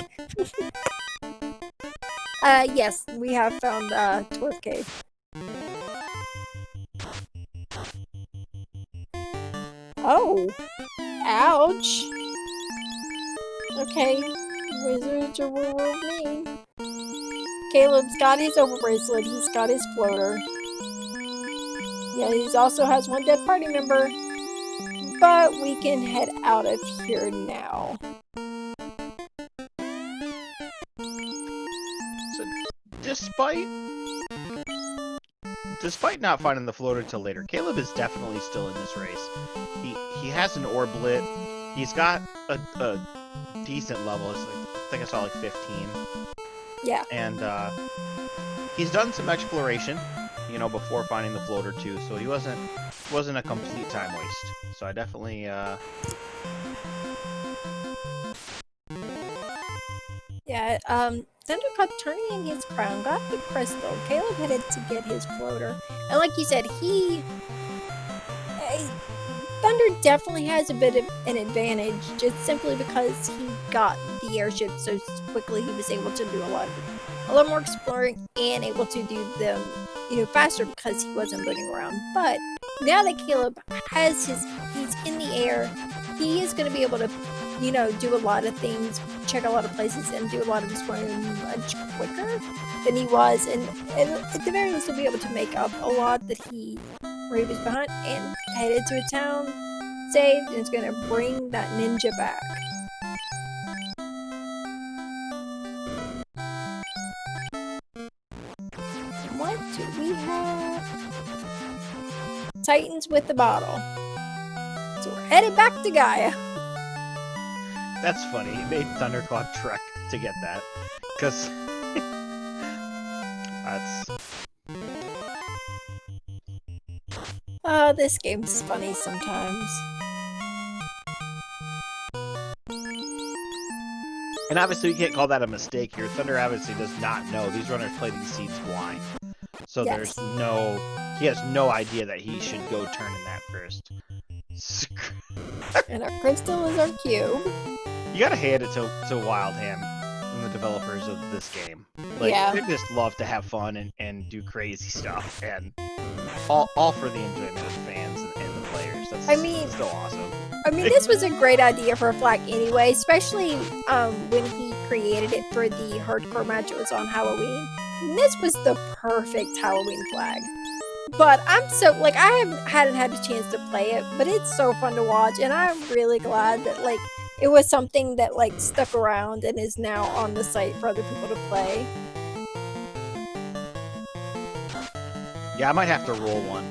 Yes, we have found Dwarf Cave. Oh, ouch. Okay, wizards are real mean. Caleb's got his over bracelet. He's got his floater. Yeah, he also has one dead party member. But we can head out of here now. So, despite not finding the floater till later, Caleb is definitely still in this race. He has an orb lit. He's got a decent level. It's like, I think I saw like 15. Yeah. And he's done some exploration, you know, before finding the floater too. So he wasn't a complete time waste. So I definitely Yeah, Thunderclaude turning in his crown, got the crystal. Caleb headed to get his floater. And like you said, Thunder definitely has a bit of an advantage, just simply because he got the airship so quickly. He was able to do a lot more exploring and able to do them, faster because he wasn't moving around. But now that Caleb has he's in the air, he is going to be able to, do a lot of things, check a lot of places, and do a lot of exploring much quicker than he was, and at the very least, he'll be able to make up a lot that where he was behind, and headed to a town, saved, and it's going to bring that ninja back. What do we have? Titans with the bottle. So we're headed back to Gaia. That's funny. He made Thunderclaude trek to get that, because that's. Oh, this game's funny sometimes. And obviously, you can't call that a mistake here. Thunder obviously does not know. These runners play these seeds blind. So Yes. he has no idea that he should go turn in that first. And our crystal is our cube. You gotta hand it to Wildham and the developers of this game. Like, Yeah. they just love to have fun and do crazy stuff. And all for the enjoyment of the fans and the players. That's so awesome. I mean, this was a great idea for a flag anyway, especially when he created it for the hardcore match. It was on Halloween. And this was the perfect Halloween flag. But I'm so, I hadn't had a chance to play it, but it's so fun to watch, and I'm really glad that, it was something that, stuck around and is now on the site for other people to play. Yeah, I might have to roll one.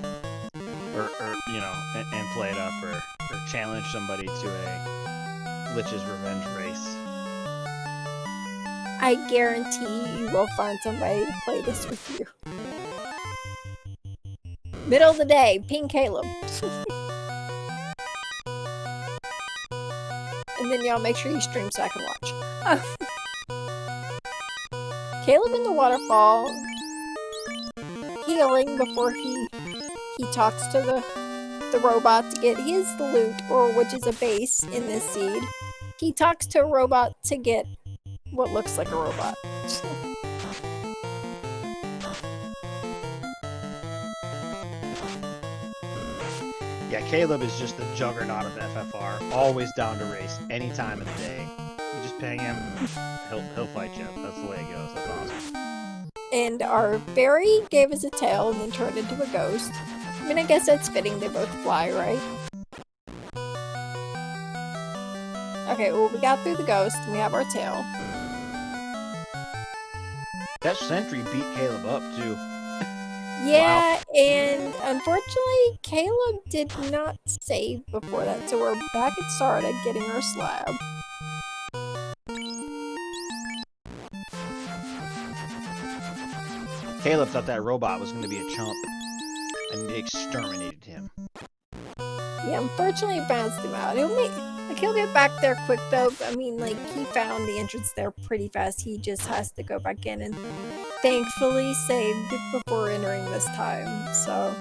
Or and play it up, or challenge somebody to a Lich's Revenge race. I guarantee you will find somebody to play this with you. Middle of the day, ping Caleb. And then y'all make sure you stream so I can watch. Caleb in the waterfall, healing before he talks to the robot to get his loot, or which is a base in this seed. He talks to a robot to get what looks like a robot. Yeah, Caleb is just the juggernaut of FFR, always down to race any time of the day. You just ping him, he'll fight you. That's the way it goes. That's awesome. And our fairy gave us a tail and then turned into a ghost. I mean, I guess that's fitting. They both fly, right? Okay, well, we got through the ghost and we have our tail. That sentry beat Caleb up too. Yeah, wow. And unfortunately, Caleb did not save before that, so we're back at Sarda getting our slab. Caleb thought that robot was going to be a chump, and they exterminated him. Yeah, unfortunately, it bounced him out. He'll get back there quick, though. I mean, like, he found the entrance there pretty fast. He just has to go back in and thankfully saved it before entering this time. So,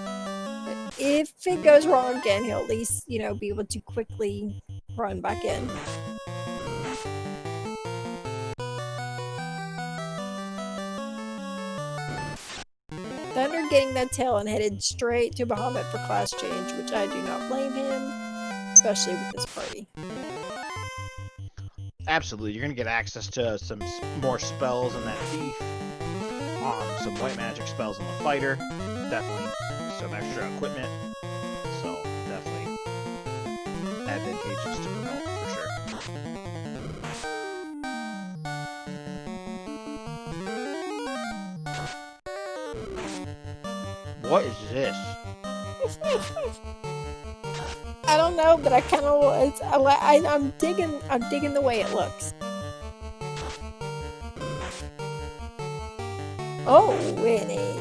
if it goes wrong again, he'll at least, you know, be able to quickly run back in. Thunder getting that tail and headed straight to Bahamut for class change, which I do not blame him, especially with this party. Absolutely, you're going to get access to some more spells in that thief, some white magic spells in the fighter, definitely some extra equipment, so definitely advantageous to promote for sure. What is this? I don't know, but I kind of I'm digging the way it looks. Oh, really?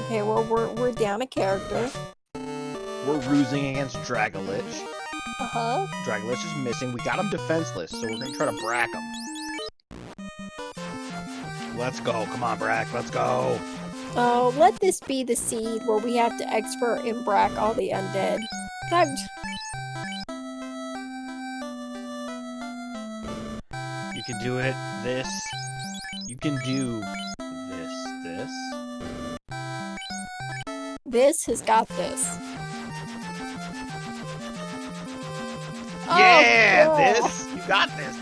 Okay, well we're down a character. We're rusing against Dragolich. Uh-huh. Dragolich is missing. We got him defenseless, so we're gonna try to brack him. Let's go. Come on, Brack. Let's go. Oh, let this be the seed where we have to expert and brack all the undead. You can do it. This. You can do this. This has got this. Yeah, oh, this. You got this.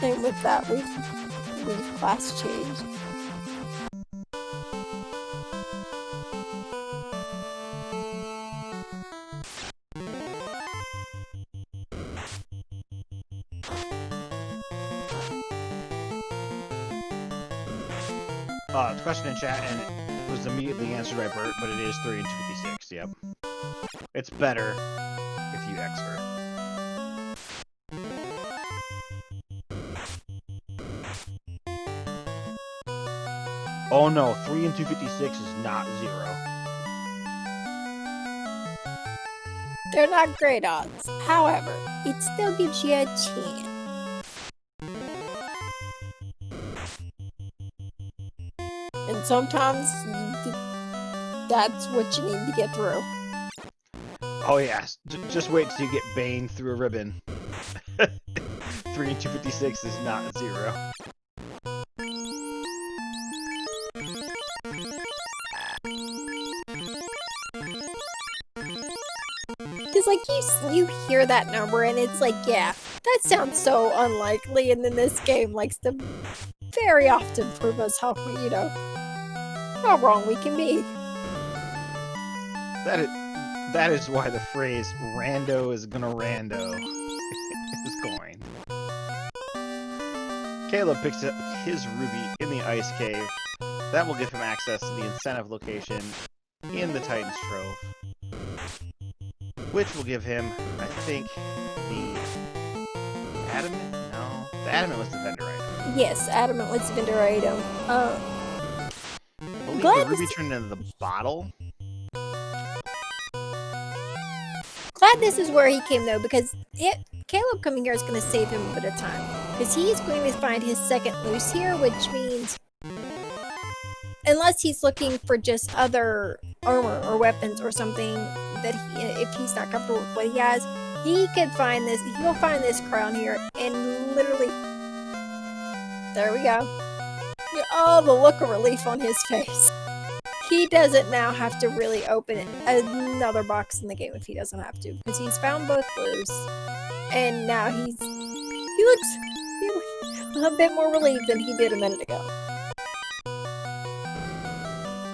And with that, we've class changed. Question in chat, and it was immediately answered by Bert, but it is 3 and 256. Yep. It's better if you expert. Oh no, 3 and 256 is not 0. They're not great odds. However, it still gives you a chance. And sometimes that's what you need to get through. Oh yes, just wait till you get Bane through a ribbon. 3 and 256 is not 0. Because like you hear that number and it's like, yeah, that sounds so unlikely, and then this game likes to very often prove us how wrong we can be. That is why the phrase "rando is gonna rando" is coined. Caleb picks up his ruby in the ice cave. That will give him access to the incentive location in the Titan's Trove, which will give him, I think, the adamant. No, the adamant was the vendor item. Yes, adamant was the vendor item. I believe the ruby turned into the bottle. Glad this is where he came though, because Caleb coming here is going to save him a bit of time, because he's going to find his second loose here, which means unless he's looking for just other armor or weapons or something that if he's not comfortable with what he has, he could find this. He'll find this crown here and literally. There we go. Oh, the look of relief on his face. He doesn't now have to really open another box in the game if he doesn't have to, because he's found both blues, and now he looks a bit more relieved than he did a minute ago.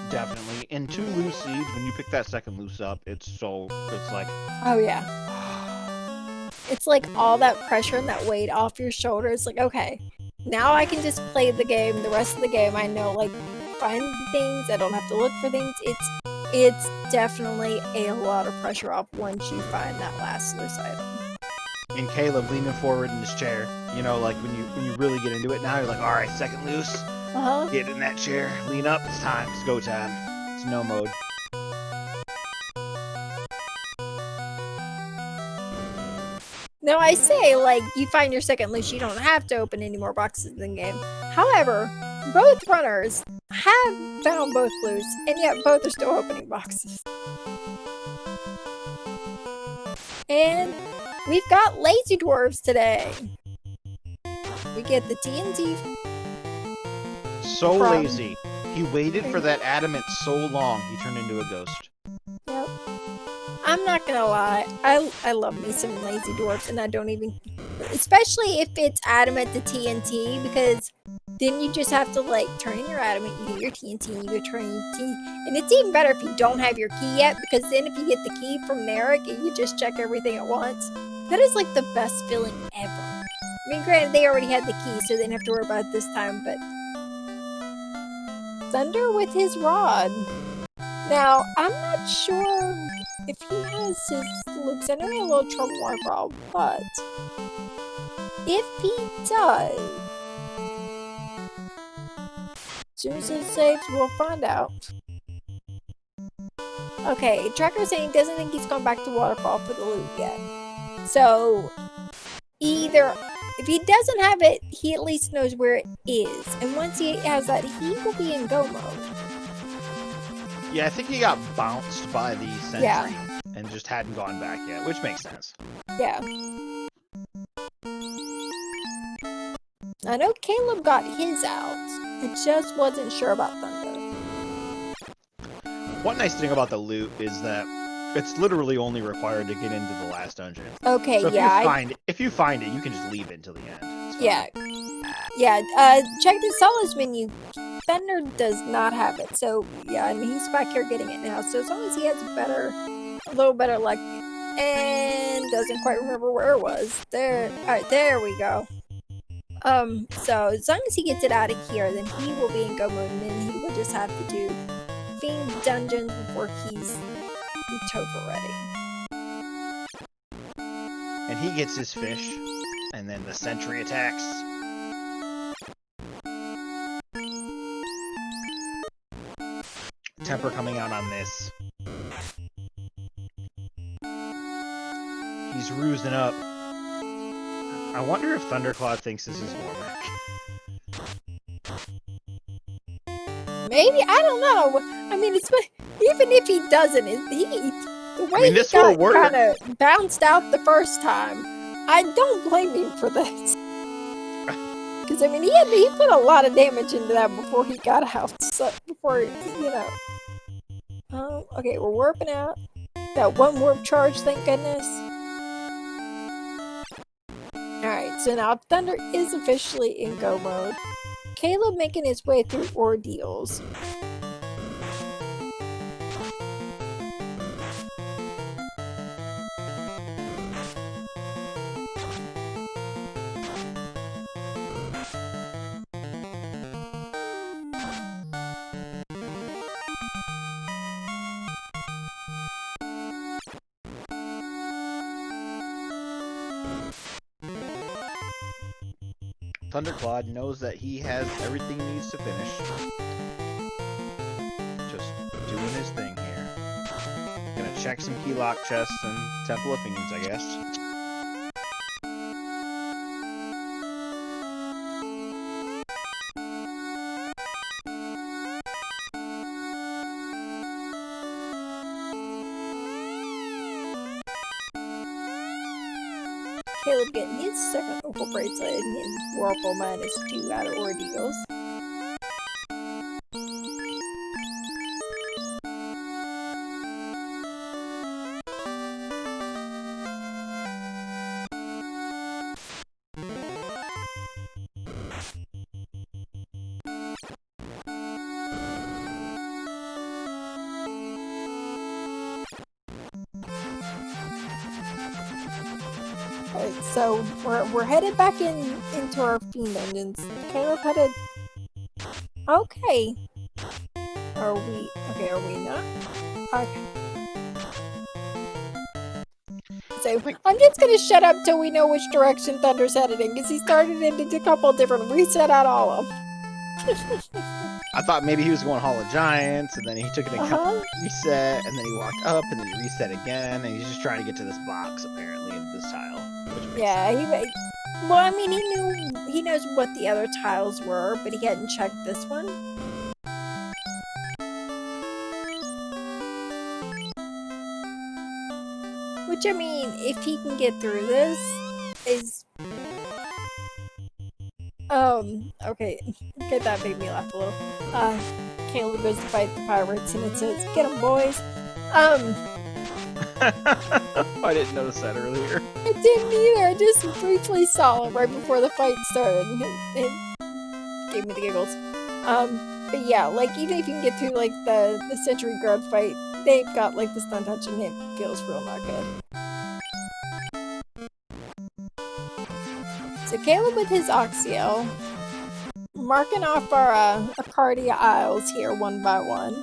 Definitely. And 2 loose seeds, when you pick that second loose up, it's like... Oh yeah. It's like all that pressure and that weight off your shoulders. Like, okay, now I can just play the game. The rest of the game, I know, like, find things. I don't have to look for things. it's definitely a lot of pressure off once you find that last loose item. And Caleb leaning forward in his chair. You know, like when you really get into it now, you're like, all right, second loose. Get in that chair, lean up. It's time. It's go time. It's no mode. Now I say, like, you find your second loose, you don't have to open any more boxes in the game. However, both runners have found both loose, and yet both are still opening boxes. And we've got lazy dwarves today. We get the TNT. So lazy. He waited for that adamant so long, he turned into a ghost. Yep. I'm not gonna lie, I love me some lazy dwarfs, and I don't even, especially if it's adamant to TNT, because then you just have to like turn in your adamant, you get your TNT, and you go turn in your T, and it's even better if you don't have your key yet, because then if you get the key from Narek and you just check everything at once, that is like the best feeling ever. I mean, granted, they already had the key, so they didn't have to worry about it this time, but Thunder with his rod. Now, I'm not sure if he has his loops. I know he had a little trouble with Waterfall, but if he does, as soon as it's safe, we'll find out. Okay, Tracker's saying he doesn't think he's gone back to Waterfall for the loot yet. So, either, if he doesn't have it, he at least knows where it is. And once he has that, he will be in go mode. Yeah, I think he got bounced by the sentry. Yeah. And just hadn't gone back yet, which makes sense. Yeah. I know Caleb got his out. I just wasn't sure about Thunder. One nice thing about the loot is that it's literally only required to get into the last dungeon. Okay, so yeah. If you find it, you can just leave it until the end. Yeah. Yeah, check the Solace menu. Thunder does not have it, so yeah, and he's back here getting it now. So as long as he has a little better luck, and doesn't quite remember where it was. There, all right, there we go. So as long as he gets it out of here, then he will be in go mode, and then he will just have to do Fiend dungeons before he's Topher ready. And he gets his fish, and then the sentry attacks. Temper coming out on this. He's roosing up. I wonder if Thunderclaude thinks this is Warmack. Maybe, I don't know. I mean, it's, even if he doesn't, the way he got kind of bounced out the first time, I don't blame him for this. Because I mean, he put a lot of damage into that before he got out. So before, you know. Okay, we're warping out. That one warp charge, thank goodness. Alright, so now Thunder is officially in go mode. Caleb making his way through ordeals. Thunderclaude knows that he has everything he needs to finish. Just doing his thing here. Gonna check some key lock chests and Temple of Fiends, I guess. Caleb getting his second opal bracelet and his Whirlpool -2 out of ordeals. Alright, so we're headed back into our fiend dungeons. Caleb headed. Okay. Are we not? Okay. So I'm just gonna shut up till we know which direction Thunder's headed in, because he started into a couple different. Reset out all of them. I thought maybe he was going Hall of Giants, and then he took an account reset, and then he walked up, and then he reset again, and he's just trying to get to this box, apparently, in this tile. Yeah, well, I mean, he knows what the other tiles were, but he hadn't checked this one. Which, I mean, if he can get through this, is... okay, that made me laugh a little. Caleb goes to fight the pirates, and it says, "Get 'em, boys!" I didn't notice that earlier. I didn't either, I just briefly saw it right before the fight started, and it gave me the giggles. But yeah, like, even if you can get through, like, the Century Guard fight, they've got, like, the stun touch, and it feels real not good. So Caleb with his Oxio, marking off our Arcadia Isles here one by one.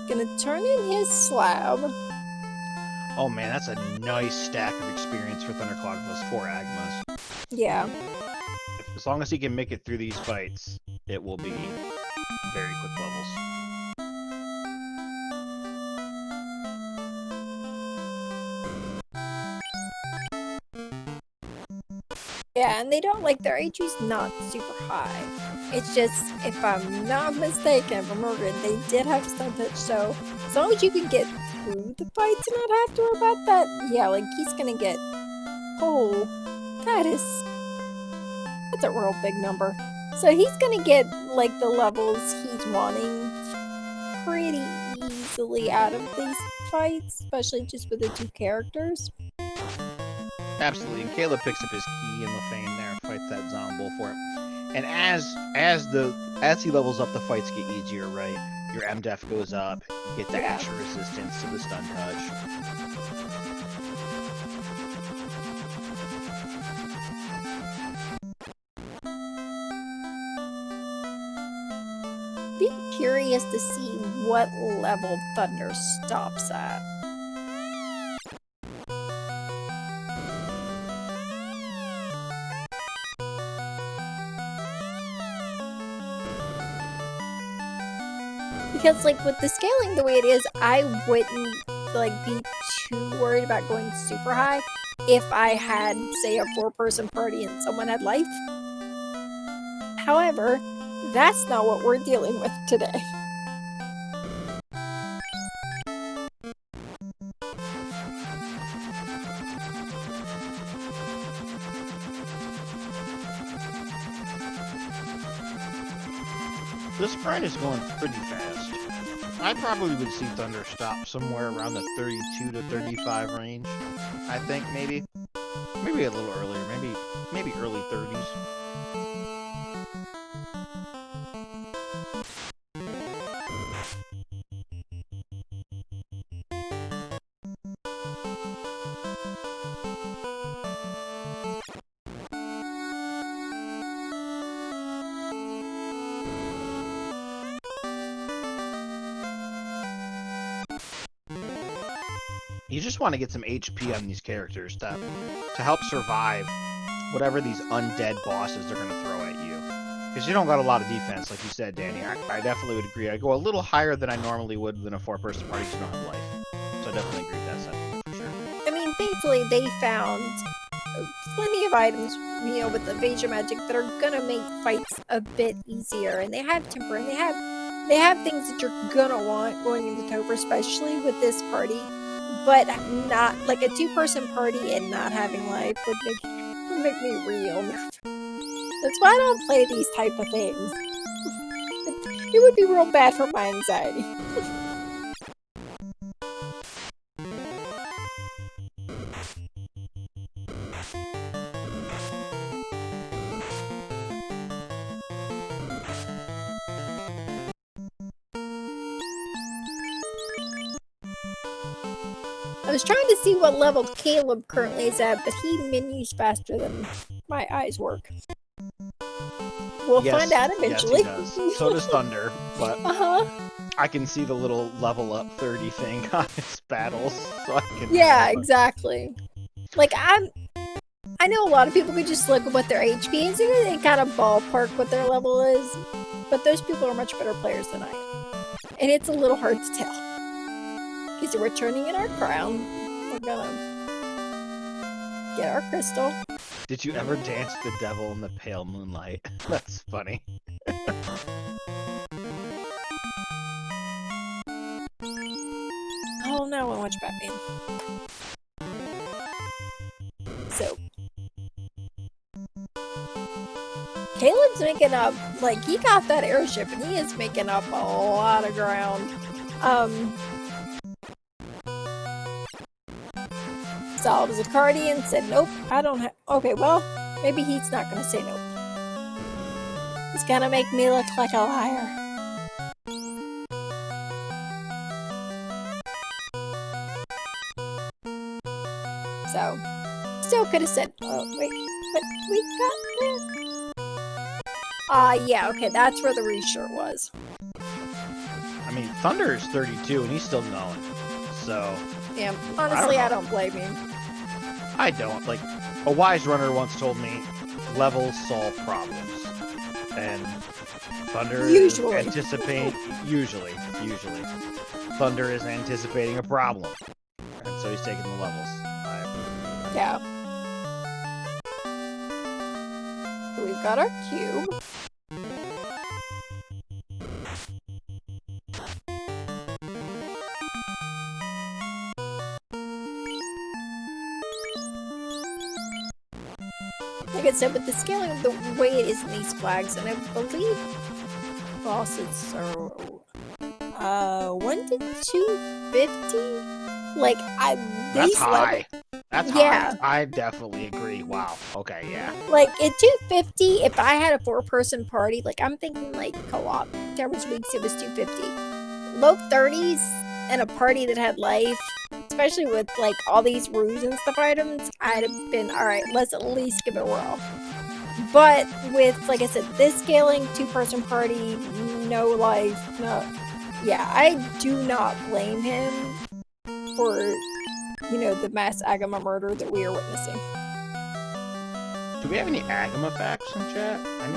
Gonna turn in his slab. Oh man, that's a nice stack of experience for Thunderclaude with those 4 Agmas. Yeah. As long as he can make it through these fights, it will be very quick levels. Yeah, and they don't, like, their HP's not super high. It's just, if I'm not mistaken, if I'm remembering, they did have stun touch, so as long as you can get through the fights and not have to worry about that, yeah, like, he's gonna get... Oh, that's a real big number. So he's gonna get, like, the levels he's wanting pretty easily out of these fights, especially just with the 2 characters. Absolutely, and Caleb picks up his key in Lefane there and fights that Zombull for him. And as he levels up, the fights get easier, right? Your MDef goes up, you get the extra resistance to the stun touch. Be curious to see what level Thunder stops at. Because, like, with the scaling the way it is, I wouldn't, like, be too worried about going super high if I had, say, a 4-person party and someone had life. However, that's not what we're dealing with today. This sprite is going pretty fast. I probably would see Thunder stop somewhere around the 32 to 35 range. I think maybe a little earlier, maybe early 30s. You just want to get some HP on these characters to help survive whatever these undead bosses are going to throw at you. Because you don't got a lot of defense, like you said, Danny. I definitely would agree. I go a little higher than I normally would in a 4-person party because you don't have life. So I definitely agree with that sentiment, for sure. I mean, thankfully, they found plenty of items, you know, with evasion magic that are gonna make fights a bit easier. And they have temper, and they have things that you're gonna want going into Tober, especially with this party. But not like a 2-person party and not having life would make me real nervous. That's why I don't play these type of things. It would be real bad for my anxiety. I was trying to see what level Caleb currently is at, but he menus faster than my eyes work. We'll find out eventually. Yes, he does. So does Thunder, but Huh? I can see the little level up 30 thing on his battles, so I can. Yeah, exactly. Like I know a lot of people could just look at what their HP is and kind of ballpark what their level is, but those people are much better players than I am. And it's a little hard to tell. Because we're turning in our crown. We're gonna get our crystal. Did you ever dance the devil in the pale moonlight? That's funny. Oh no, I watch Batman. So Caleb's making up, like, he got that airship and he is making up a lot of ground. Solid as a Cardian said, nope, I don't have. Okay, well, maybe he's not gonna say nope. He's gonna make me look like a liar. So, still could have said, oh, wait, but we got this. Yeah, okay, that's where the reshirt was. I mean, Thunder is 32 and he's still going. So. Yeah, honestly, I don't blame him. I don't. Like, a wise runner once told me, levels solve problems. And Thunder Usually. is anticipating... usually. Thunder is anticipating a problem. And so he's taking the levels. Yeah. So we've got our cube. Like I said, with the scaling of the way it is in these flags, and I believe bosses are 1 to 250. Like That's high. That's yeah. high. I definitely agree. Wow. Okay, yeah. Like at 250, if I had a 4-person party, like I'm thinking like co-op. There was weeks it was 250. Low 30s and a party that had life. Especially with like all these ruse and stuff items, I'd have been alright, let's at least give it a whirl. But with, like I said, this scaling, 2-person party, no life, no. Yeah, I do not blame him for, you know, the mass Agama murder that we are witnessing. Do we have any Agama facts in chat? I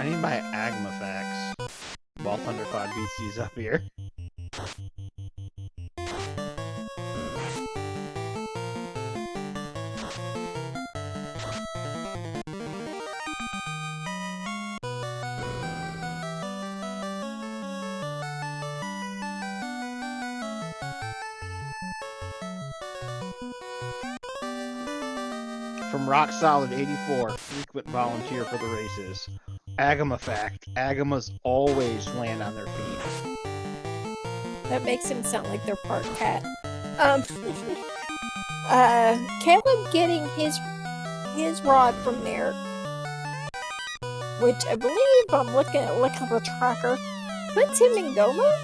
need my Agama facts. While Thunderclaude beats these up here. From Rock Solid 84, frequent volunteer for the races. Agama fact: Agamas always land on their feet. That makes him sound like they're part cat. Caleb getting his rod from there, which I believe I'm looking at the tracker, puts him in go mode.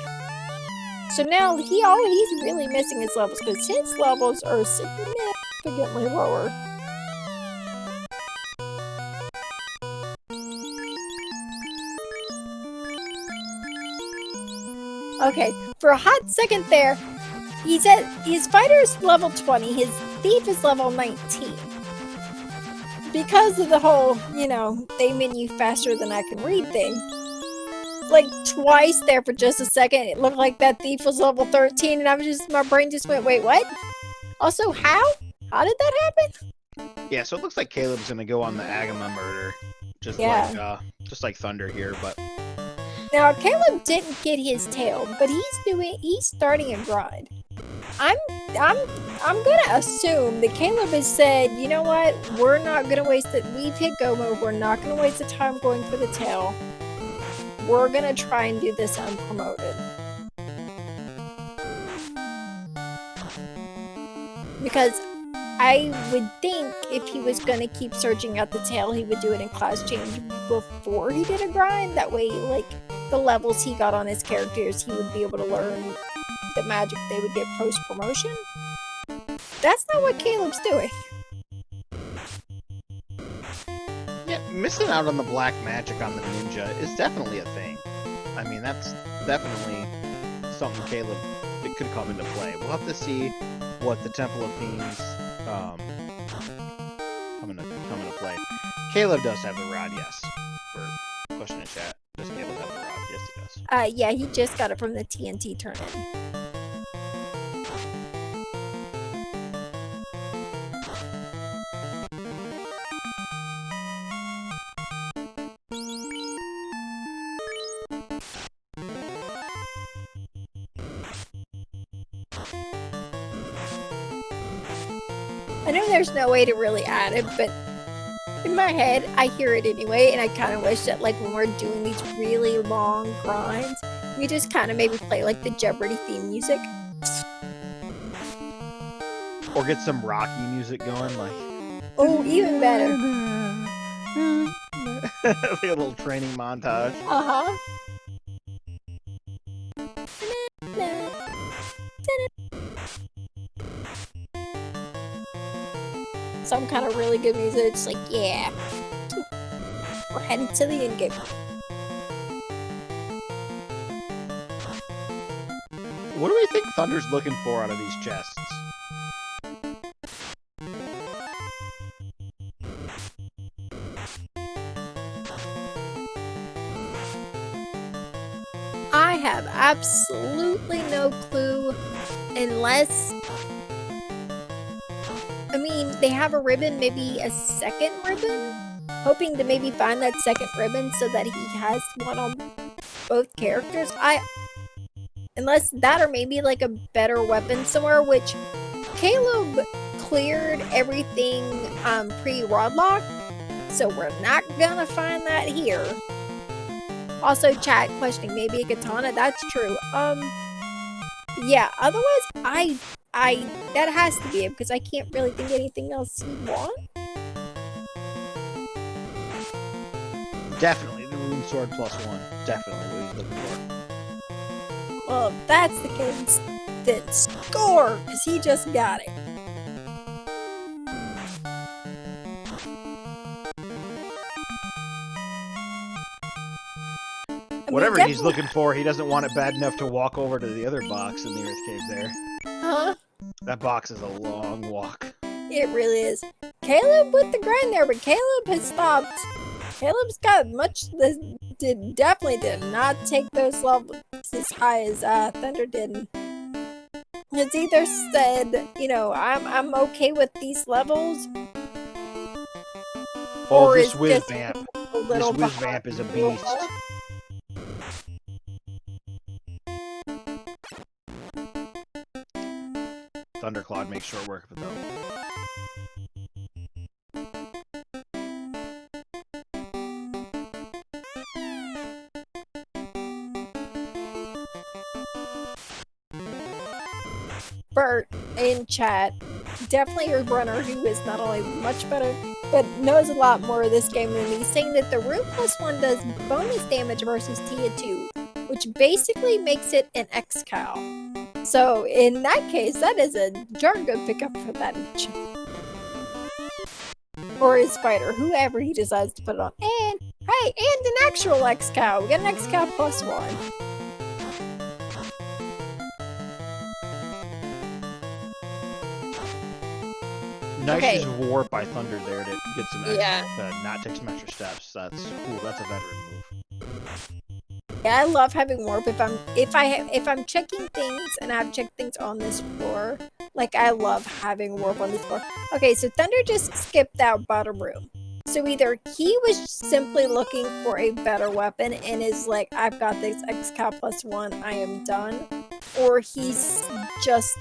So now he's really missing his levels because his levels are significantly lower. Okay, for a hot second there, he said his fighter's level 20, his thief is level 19. Because of the whole, you know, they menu faster than I can read thing. Like twice there for just a second, it looked like that thief was level 13 and my brain just went, wait, what? Also, how? How did that happen? Yeah, so it looks like Caleb's gonna go on the Agama murder. Just like Thunder here, but... Now, Caleb didn't get his tail, but he's starting a grind. I'm gonna assume that Caleb has said, you know what, we're not gonna waste it. We've hit go mode. We're not gonna waste the time going for the tail. We're gonna try and do this unpromoted. Because I would think if he was gonna keep searching out the tail, he would do it in class change before he did a grind. That way, like, the levels he got on his characters, he would be able to learn the magic they would get post-promotion. That's not what Caleb's doing. Yeah, missing out on the black magic on the ninja is definitely a thing. I mean, that's definitely something Caleb that could come into play. We'll have to see what the Temple of Fiends come into play. Caleb does have the rod, yes. For question in chat, does Caleb have the rod? Yes, he does. Yeah, he just got it from the TNT tournament. I know there's no way to really add it, but in my head, I hear it anyway, and I kind of wish that, like, when we're doing these really long grinds, we just kind of maybe play, like, the Jeopardy theme music. Or get some Rocky music going, like... Oh, even better. Like a little training montage. Uh-huh. Some kind of really good music. It's like, yeah, we're headed to the end game. What do we think Thunder's looking for out of these chests? I have absolutely no clue, unless... I mean, they have a ribbon, maybe a second ribbon? Hoping to maybe find that second ribbon so that he has one on both characters. Unless that, or maybe like a better weapon somewhere, which Caleb cleared everything pre-Rodlock, so we're not gonna find that here. Also, chat questioning maybe a katana, that's true. Yeah, otherwise, that has to be it, because I can't really think of anything else he'd want. Definitely the Rune Sword +1. Definitely what he's looking for. Well, if that's the case, then score, because he just got it. Whatever he's looking for, he doesn't want it bad enough to walk over to the other box in the Earth Cave there. Huh? That box is a long walk. It really is. Caleb with the grind there, but Caleb has stopped. Caleb's got much that definitely did not take those levels as high as Thunder did. It's either said, you know, I'm okay with these levels. Oh, or this is whiz just vamp. a little This whiz vamp is a beast. Thunderclaude makes short work of it though. Bert in chat, definitely a runner who is not only much better, but knows a lot more of this game than me, saying that the Rune +1 does bonus damage versus Tia 2, which basically makes it an X-Cow. So in that case, that is a darn good pickup for that niche. Or his fighter, whoever he decides to put it on. And, hey, and an actual X-Cow. We got an X-Cow +1. Nice use of warp by Thunder there to get some extra, Yeah. not take some extra steps. That's cool. That's a veteran move. Yeah, I love having warp if I'm checking things and I've checked things on this floor. Like, I love having warp on this floor. Okay, so Thunder just skipped that bottom room. So either he was simply looking for a better weapon and is like, I've got this X-Cow +1, I am done. Or he's just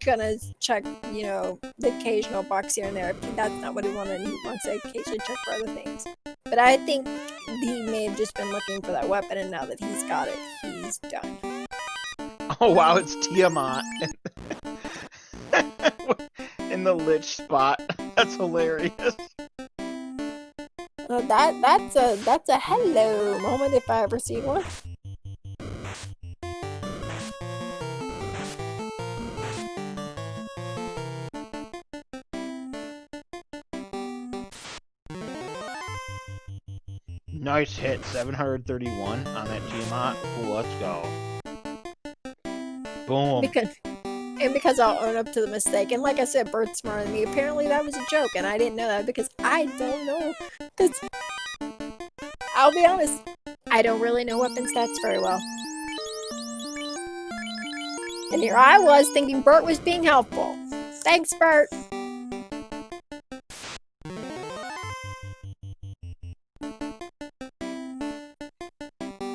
gonna check, you know, the occasional box here and there. If that's not what he wanted, he wants to occasionally check for other things. But I think he may have just been looking for that weapon, and now that he's got it, he's done. Oh wow, it's Tiamat in the Lich spot. That's hilarious. Well, that's a hello moment if I ever see one. Nice hit, 731 on that Tiamat. Cool, let's go. Boom. Because I'll own up to the mistake. And like I said, Bert's smarter than me. Apparently that was a joke, and I didn't know that because I don't know. Because, I'll be honest, I don't really know weapon stats very well. And here I was thinking Bert was being helpful. Thanks, Bert!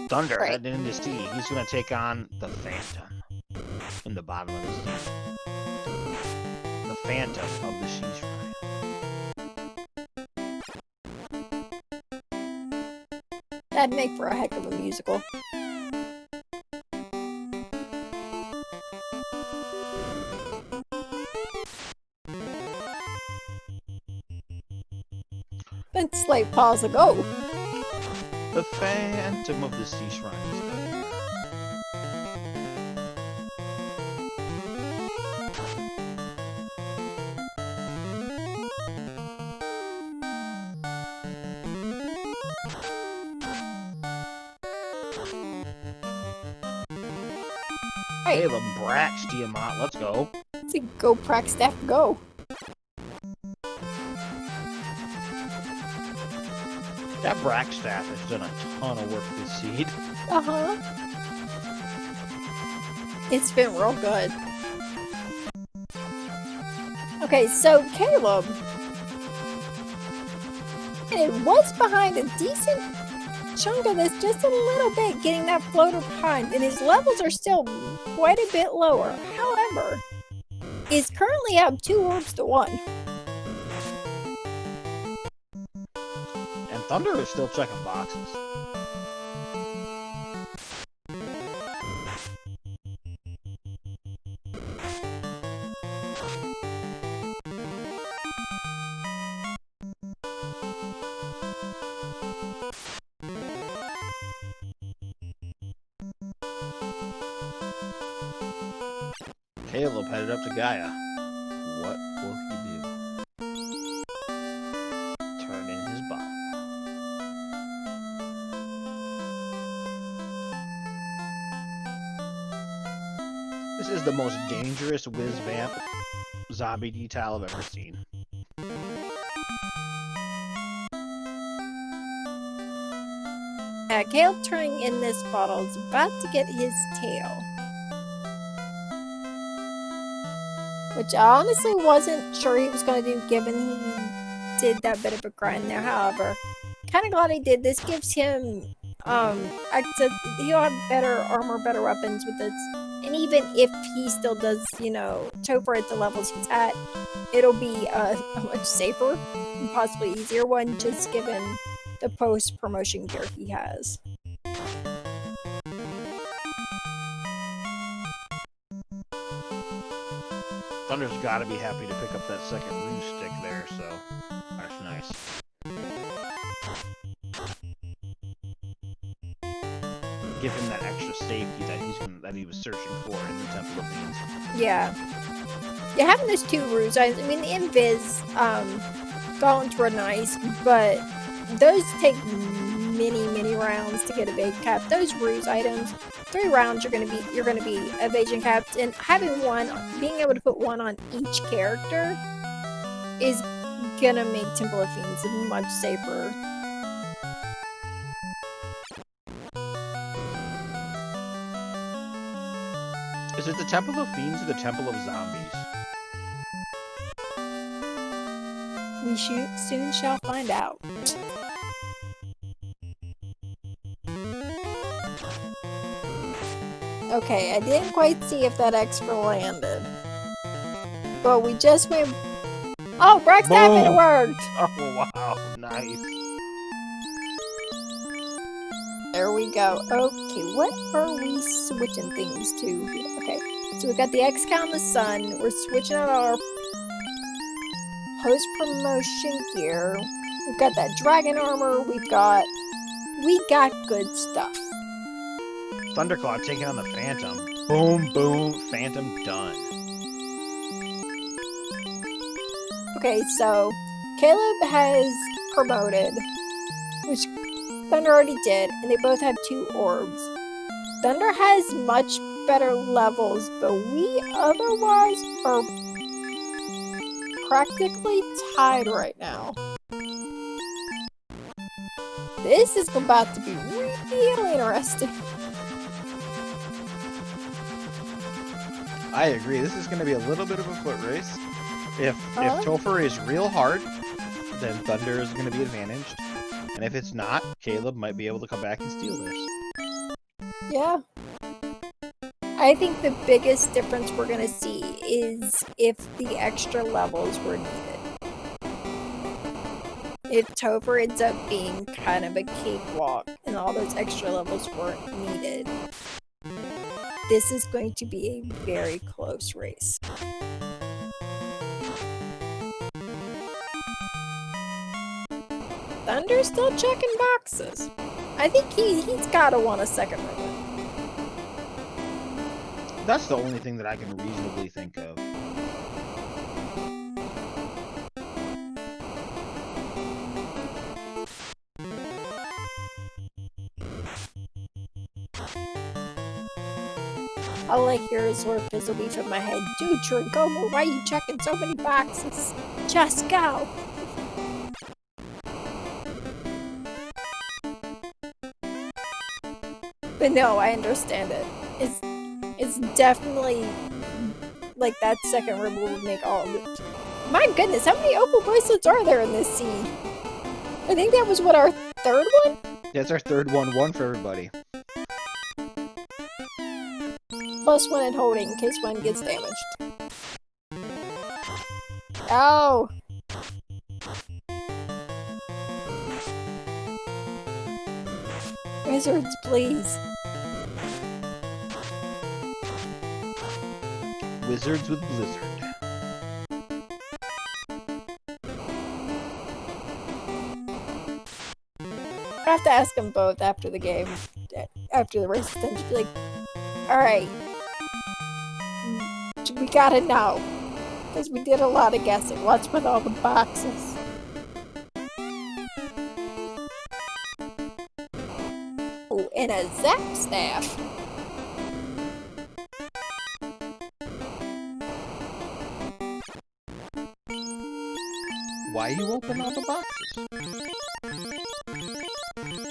Thunder heading into sea. He's going to take on the Phantom in the bottom of the sea. The Phantom of the Sea Shrine. That'd make for a heck of a musical. Let's like pause and go. The Phantom of the Sea Shrine is there. Hey, Caleb Brax Tiamat, let's go. let's see, go Praxstaff, go. That Braxstaff has done a ton of work this seed. Uh-huh. It's been real good. Okay, so Caleb, and it was behind a decent chunk of this, just a little bit, getting that floater behind, and his levels are still quite a bit lower. However, is currently up 2 orbs to 1. And Thunder is still checking boxes. Caleb headed up to Gaia. What will he do? Turn in his bottle. This is the most dangerous whiz vamp zombie detail I've ever seen. Caleb trying in this bottle is about to get his tail. Which I honestly wasn't sure he was going to do, given he did that bit of a grind there. However, kind of glad he did. This gives him, he'll have better armor, better weapons with this. And even if he still does, you know, Topher at the levels he's at, it'll be a much safer and possibly easier one, just given the post-promotion gear he has. Thunder's got to be happy to pick up that second ruse stick there, so that's nice. Give him that extra safety that he was searching for in the Temple of Fiends. Yeah. Yeah, having those 2 ruses, I mean, the Invis gauntlets were nice, but those take many rounds to get evade capped. Those ruse items, 3 rounds you're gonna be evasion capped, and having being able to put one on each character is gonna make Temple of Fiends much safer. Is it the Temple of Fiends or the Temple of Zombies? We soon shall find out. Okay, I didn't quite see if that extra landed. But we just went... Oh, Braxstaff, it worked! Oh, wow, nice. There we go. Okay, what are we switching things to? Okay, so we got the X-Count and the Sun. We're switching out our post-promotion gear. We've got that dragon armor. We got good stuff. Thunderclaude taking on the Phantom. Boom, boom, Phantom done. Okay, so Caleb has promoted, which Thunder already did, and they both have 2 orbs. Thunder has much better levels, but we otherwise are practically tied right now. This is about to be really interesting. I agree. This is going to be a little bit of a foot race. If Topher is real hard, then Thunder is going to be advantaged. And if it's not, Caleb might be able to come back and steal this. Yeah. I think the biggest difference we're going to see is if the extra levels were needed. If Topher ends up being kind of a cakewalk and all those extra levels weren't needed, this is going to be a very close race. Thunder's still checking boxes. I think he's gotta want a second ribbon. That's the only thing that I can reasonably think of. All I hear is Lord Fizzlebeef from my head. Dude, Irongol, why are you checking so many boxes? Just go! But no, I understand it. It's definitely like that second ribbon would make all of it. My goodness, how many opal bracelets are there in this scene? I think that was what, our third one? Yeah, it's our third one. One for everybody. Plus one in holding in case one gets damaged. Ow! Wizards, please. Wizards with Blizzard. I have to ask them both after the game, after the race is done, to be like, alright, we gotta know, because we did a lot of guessing. What's with all the boxes? Oh, and a zap staff. Why you open all the boxes?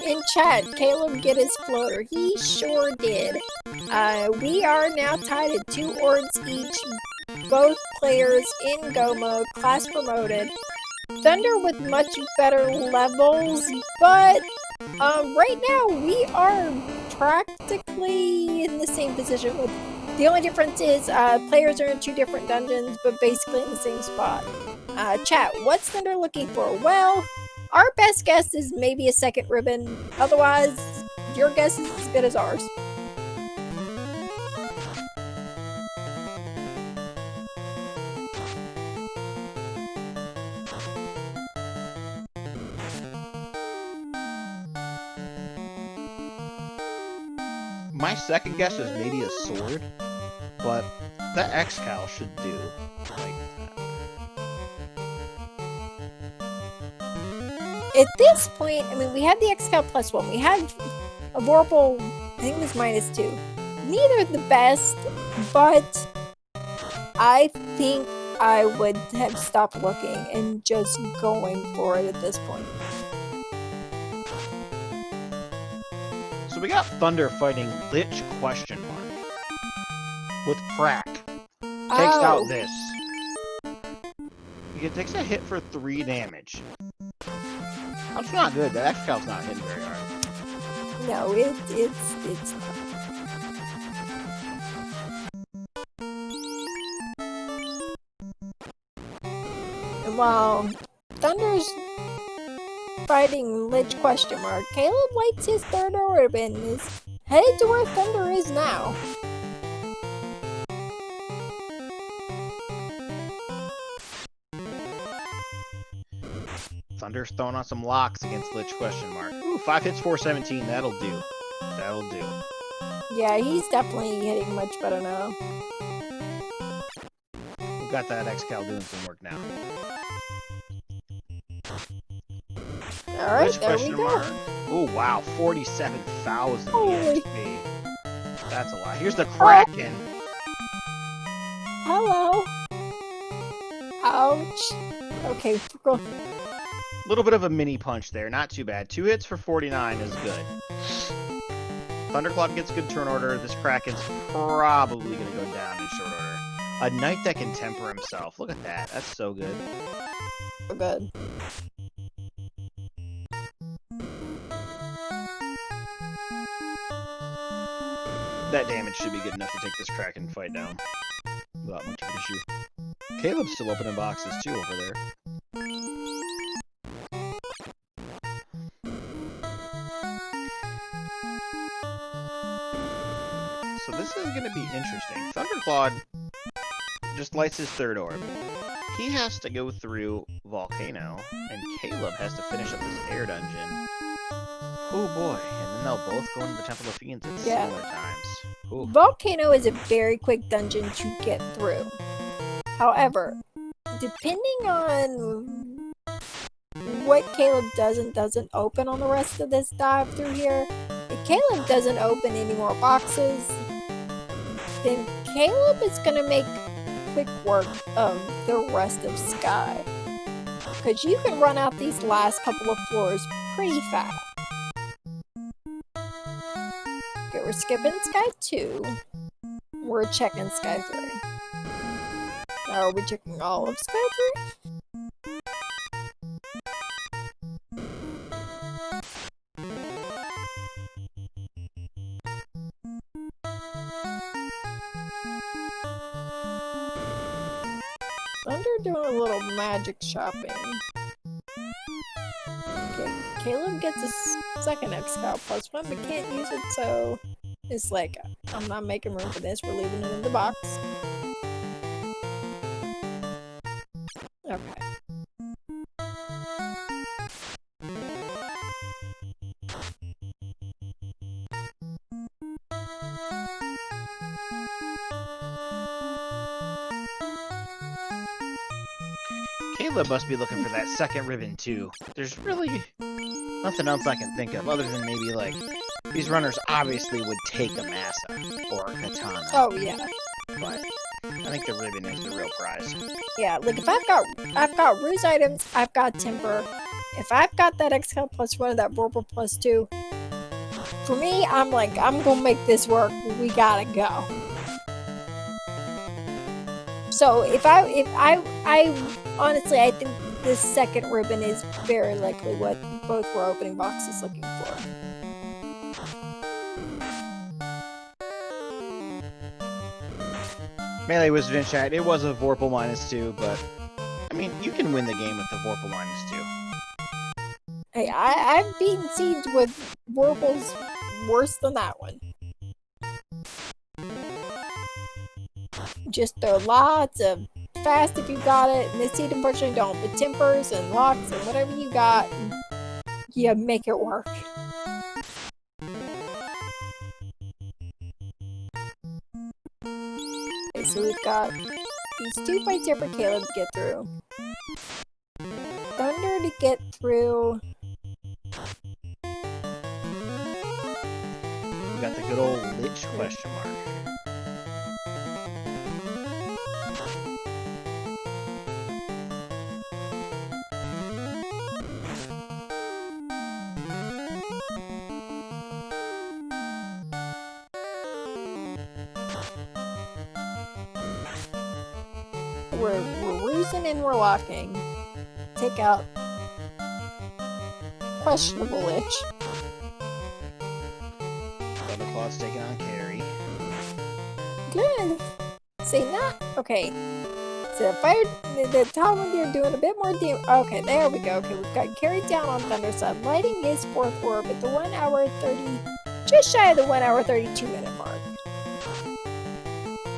In chat, Caleb get his floater. He sure did. We are now tied at 2 orbs each. Both players in Go mode, class promoted. Thunder with much better levels, but right now we are practically in the same position. With the only difference is players are in 2 different dungeons, but basically in the same spot. Chat, what's Thunder looking for? Well, our best guess is maybe a second ribbon. Otherwise, your guess is as good as ours. My second guess is maybe a sword, but the X-Cal should do. Like, at this point, I mean, we had the X-Cal +1. We had a Vorpal, I think it was -2. Neither the best, but I think I would have stopped looking and just going for it at this point. so we got Thunder fighting Lich ? With Crack. Takes out this. He takes a hit for 3 damage. That's not good. The X-Cal's not hitting very hard. No, it's not. And while Thunder's fighting Lich ? Caleb lights his third orb and is headed to where Thunder is now. Thunder's throwing on some locks against Lich ? Ooh, 5 hits, 417. That'll do. That'll do. Yeah, he's definitely hitting much better now. We've got that X-Cal doing some work now. Alright, Which there we question go. mark? Oh, wow. 47,000 Holy. EXP. That's a lot. Here's the Kraken. Hello. Ouch. Okay, go. Little bit of a mini punch there. Not too bad. 2 hits for 49 is good. Thunderclaude gets good turn order. This Kraken's probably going to go down in short order. A knight that can temper himself. Look at that. That's so good. So good. That damage should be good enough to take this Kraken fight down without much of an issue. Caleb's still opening boxes too over there. So this is going to be interesting. Thunderclaude just lights his third orb. He has to go through Volcano, and Caleb has to finish up this air dungeon. Oh boy, and then they'll both go into the Temple of Fiends at similar times. Ooh. Volcano is a very quick dungeon to get through. However, depending on what Caleb does and doesn't open on the rest of this dive through here, if Caleb doesn't open any more boxes, then Caleb is going to make quick work of the rest of Sky. Because you can run out these last couple of floors pretty fast. Okay, we're skipping Sky 2. We're checking Sky 3. Now are we checking all of Sky 3? Thunder doing a little magic shopping. Okay, Caleb gets a second Xcal +1 but can't use it, so it's like, I'm not making room for this, we're leaving it in the box. Okay. Caleb must be looking for that second ribbon too. There's really nothing else I can think of other than maybe like these runners obviously would take a Massa or a Katana. Oh yeah. But I think the ribbon is the real prize. Yeah, like if I've got ruse items, I've got temper. If I've got that Xcal +1, that Vorpal +2, for me, I'm like, I'm gonna make this work. We gotta go. So if I honestly, I think this second ribbon is very likely what both were opening boxes looking for. Melee Wizard in chat, it was a Vorpal -2, but I mean, you can win the game with the Vorpal -2. Hey, I've beaten seeds with Vorpals worse than that one. Just throw lots of fast if you got it, and this seed unfortunately don't, but tempers and locks and whatever you got, you make it work. Okay, so we've got these 2 fights here for Caleb to get through. Thunder to get through. We got the good old Lich question mark. We're rusing and we're locking. Take out questionable Lich. Thunderclaude's taking on Carrie. Good. Say not. Okay. So the top one there doing a bit more damage. Okay, there we go. Okay, we've got carried down on Thunderside, lighting his 4th orb at the 1 hour 30, just shy of the 1 hour 32 minute mark.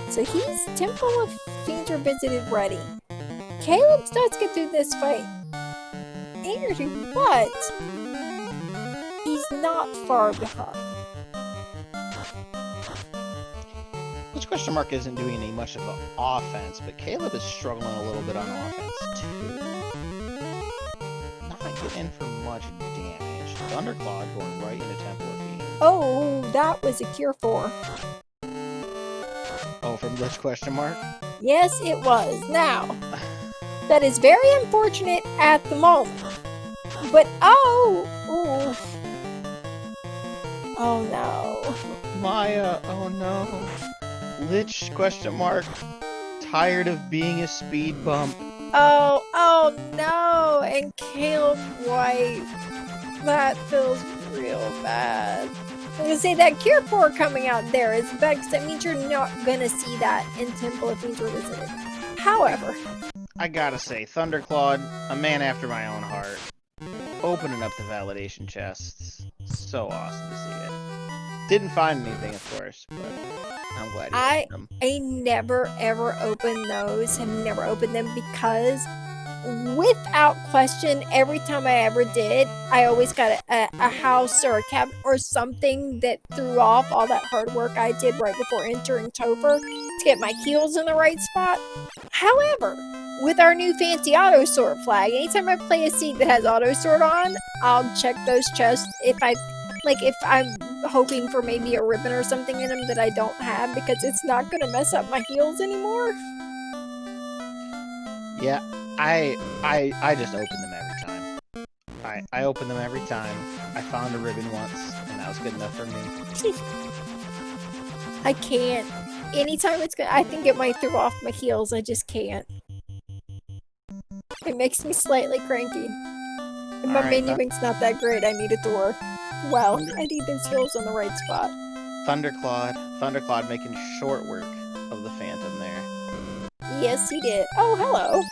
So he's Temple of Fiends Revisited ready. Caleb starts to get through this fight eagerly, but he's not far behind. This question mark isn't doing any much of the offense, but Caleb is struggling a little bit on offense too. Not in for much damage. Thunderclaude going right into Temple of Fiend. Oh, that was a cure 4. Oh, from Lich question mark? Yes, it was. Now, that is very unfortunate at the moment. But oh no. Maya, oh no. Lich question mark. Tired of being a speed bump. Oh no. And Caleb White. That feels real bad. I'm gonna say that Cure 4 coming out there is bad because that means you're not gonna see that in Temple of Fiends Revisited. However, I gotta say, Thunderclaude, a man after my own heart. Opening up the validation chests. So awesome to see it. Didn't find anything, of course, but I'm glad you opened them. I never ever opened those. Have never opened them because without question, every time I ever did, I always got a house or a cabin or something that threw off all that hard work I did right before entering Topher to get my heals in the right spot. However, with our new fancy auto sort flag, anytime I play a seed that has auto sort on, I'll check those chests if I'm hoping for maybe a ribbon or something in them that I don't have because it's not going to mess up my heals anymore. Yeah. I just open them every time. I open them every time. I found a ribbon once, and that was good enough for me. I can't. Anytime it's good, I think it might throw off my heels. I just can't. It makes me slightly cranky. And my menu link's not that great. I need it to work. Well, I need those heels on the right spot. Thunderclaude making short work of the Phantom there. Yes, he did. Oh, hello.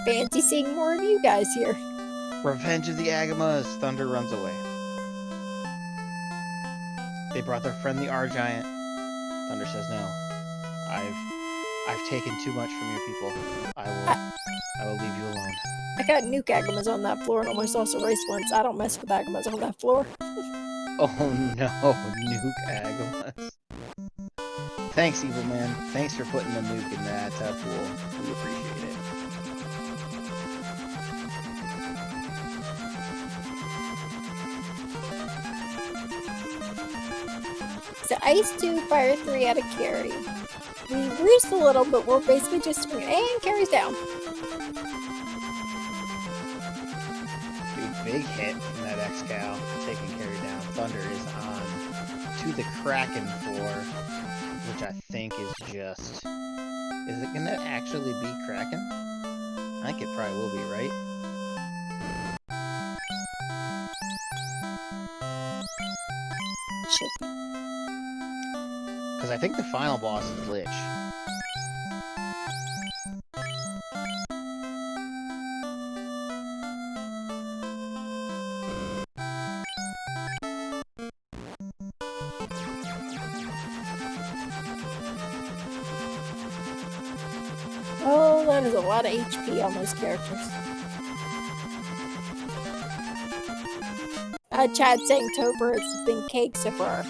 Fancy seeing more of you guys here. Revenge of the Agamas. Thunder runs away. They brought their friend the Argiant. Thunder says no. I've taken too much from you people. I will leave you alone. I got nuke Agamas on that floor and almost also race once. I don't mess with Agamas on that floor. Oh no, nuke Agamas. Thanks, Evil Man. Thanks for putting the nuke in that pool. We appreciate it. So Ice 2, Fire 3 out of Carry. We roost a little, but we're basically just swinging. And Carry's down. Dude, big hit from that X-Cal, taking Carry down. Thunder is on to the Kraken floor, which I think is just... Is it gonna actually be Kraken? I think it probably will be, right? Should be. Because I think the final boss is Lich. Oh, that is a lot of HP on those characters. Chad saying Topher has been cake so far.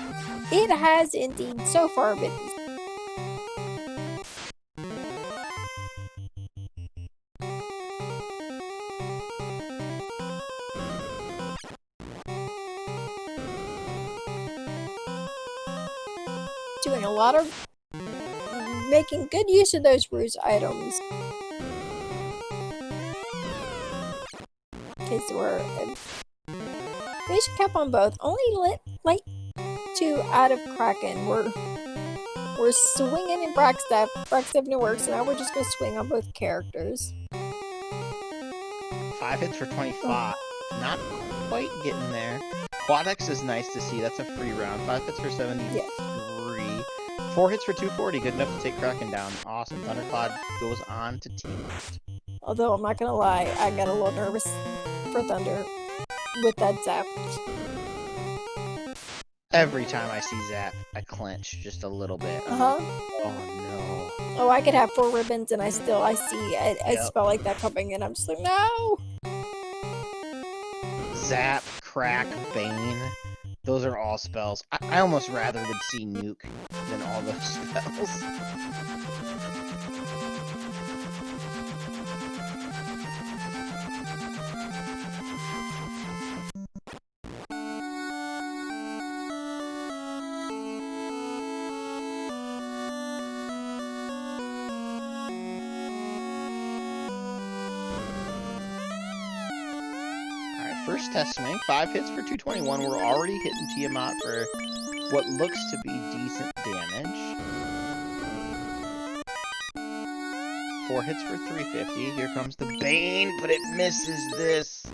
It has indeed so far been. Doing a lot of making good use of those ruse items. Okay, so we're basic cap on both. Only light 2 out of Kraken. We're swinging in Brackstaff. Brackstaff new work, so now we're just gonna swing on both characters. 5 hits for 25. Not quite getting there. Quadex is nice to see. That's a free round. 5 hits for 73. Yeah. 4 hits for 240. Good enough to take Kraken down. Awesome. Thunderclaude goes on to team left. Although I'm not gonna lie, I got a little nervous for Thunder with that zap. Every time I see Zap, I clench just a little bit. Uh-huh. Oh no. Oh, I could have 4 ribbons and I see a spell like that coming and I'm just like, no! Zap, Crack, Bane. Those are all spells. I almost rather would see Nuke than all those spells. first test swing, 5 hits for 221. We're already hitting Tiamat for what looks to be decent damage. 4 hits for 350. Here comes the Bane, but it misses this.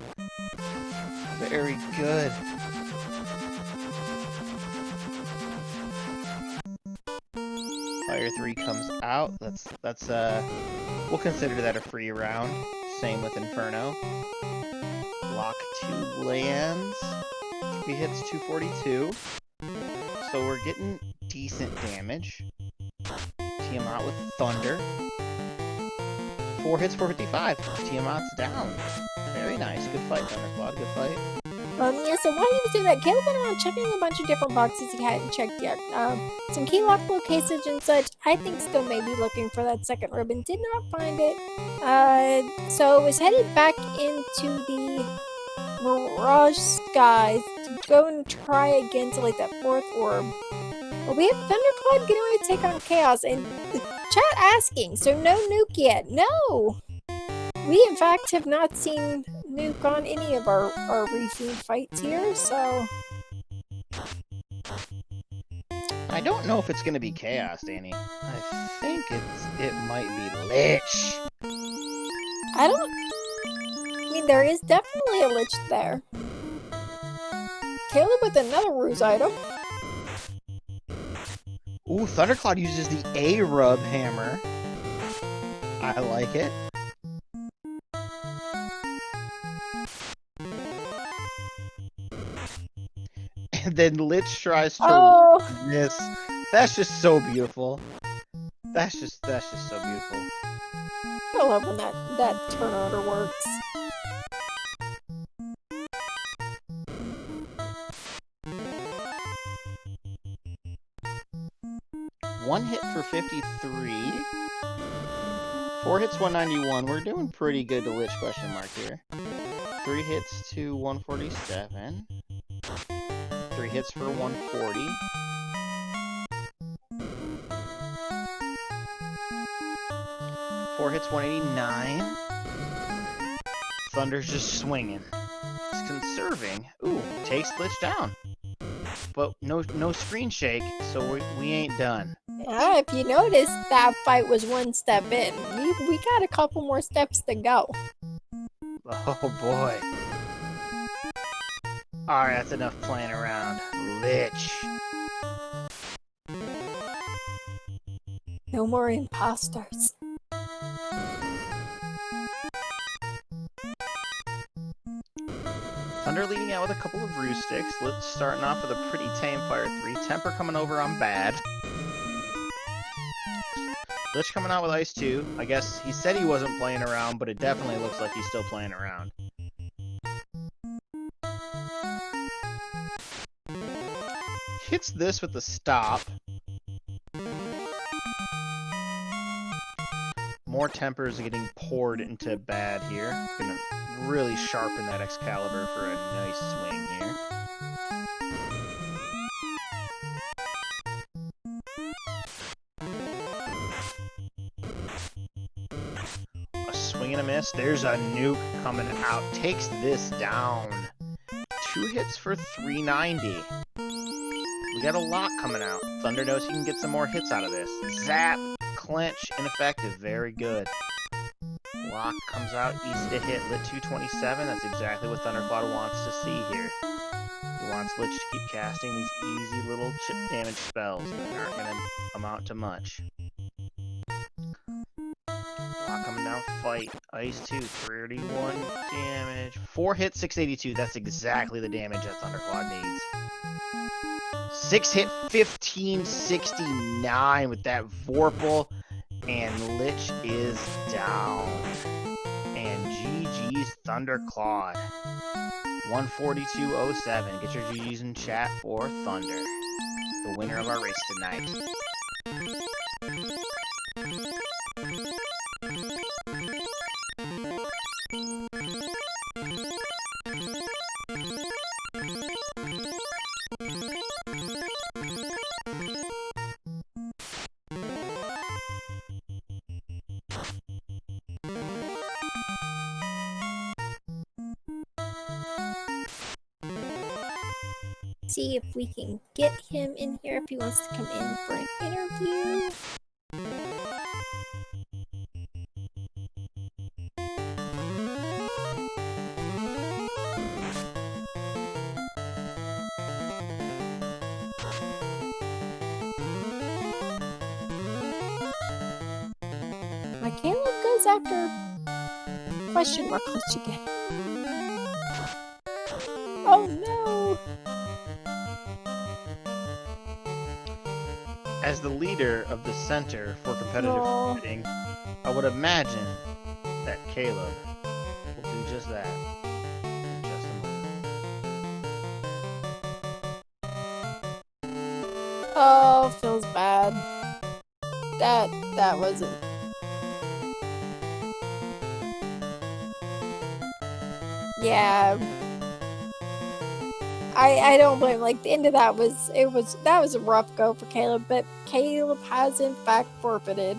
Very good. Fire 3 comes out. That's we'll consider that a free round. Same with Inferno. Lock 2 lands. 3 hits, 242. So we're getting decent damage. Tiamat with Thunder. 4 hits, 455. Tiamat's down. Very nice. Good fight, Thunderclaude. Good fight. Yeah, so while he was doing that, Caleb went around checking a bunch of different boxes he hadn't checked yet. Some key lockable cases and such. I think still may be looking for that second ribbon. Did not find it. So was headed back into the Mirage Skies to go and try again to light that 4th orb. But we have Thunderclaude getting ready to take on Chaos, and the chat asking, so no nuke yet? No! We, in fact, have not seen nuke on any of our Refiend fights here, so... I don't know if it's going to be Chaos, Danny. I think it might be Lich. I mean, there is definitely a Lich there. Caleb with another ruse item. Ooh, Thunderclaude uses the A-Rub hammer. I like it. And then Lich tries to miss. That's just so beautiful. That's just so beautiful. I love when that turn order works. One hit for 53. 4 hits, 191. We're doing pretty good to Lich question mark here. 3 hits to 147. 3 hits for 140. Four hits, 189. Thunder's just swinging. He's conserving. Ooh, takes Lich down. But no screen shake, so we ain't done. Yeah, if you notice, that fight was one step in. We got a couple more steps to go. Oh boy. Alright, that's enough playing around. Lich. No more imposters. Thunder leading out with a couple of ruse sticks. Lich starting off with a pretty tame Fire 3. Temper coming over on bad. Lich coming out with Ice 2. I guess he said he wasn't playing around, but it definitely looks like he's still playing around. Hits this with the stop. More Tempers are getting poured into bad here. Gonna really sharpen that Excalibur for a nice swing here. A swing and a miss. There's a nuke coming out. Takes this down. 2 hits for 390. We got a lot coming out. Thunder knows he can get some more hits out of this. Zap! Clench, ineffective, very good. Lock comes out, easy to hit, lit 227, that's exactly what Thunderclaude wants to see here. He wants Lich to keep casting these easy little chip damage spells that aren't going to amount to much. Lock coming down, fight, Ice 2, 31 damage, 4 hits, 682, that's exactly the damage that Thunderclaude needs. 6 hit, 1569 with that Vorpal, and Lich is down. And GG's Thunderclaude. 142.07. Get your GG's in chat for Thunder, the winner of our race tonight. see if we can get him in here if he wants to come in for an interview. My Caleb goes after question mark lets you get. Oh no! As the leader of the Center for Competitive Fighting, I would imagine that Caleb will do just that in just a moment. Oh, feels bad. That wasn't. Yeah. I don't blame. Like the end of that was a rough go for Caleb, but Caleb has in fact forfeited.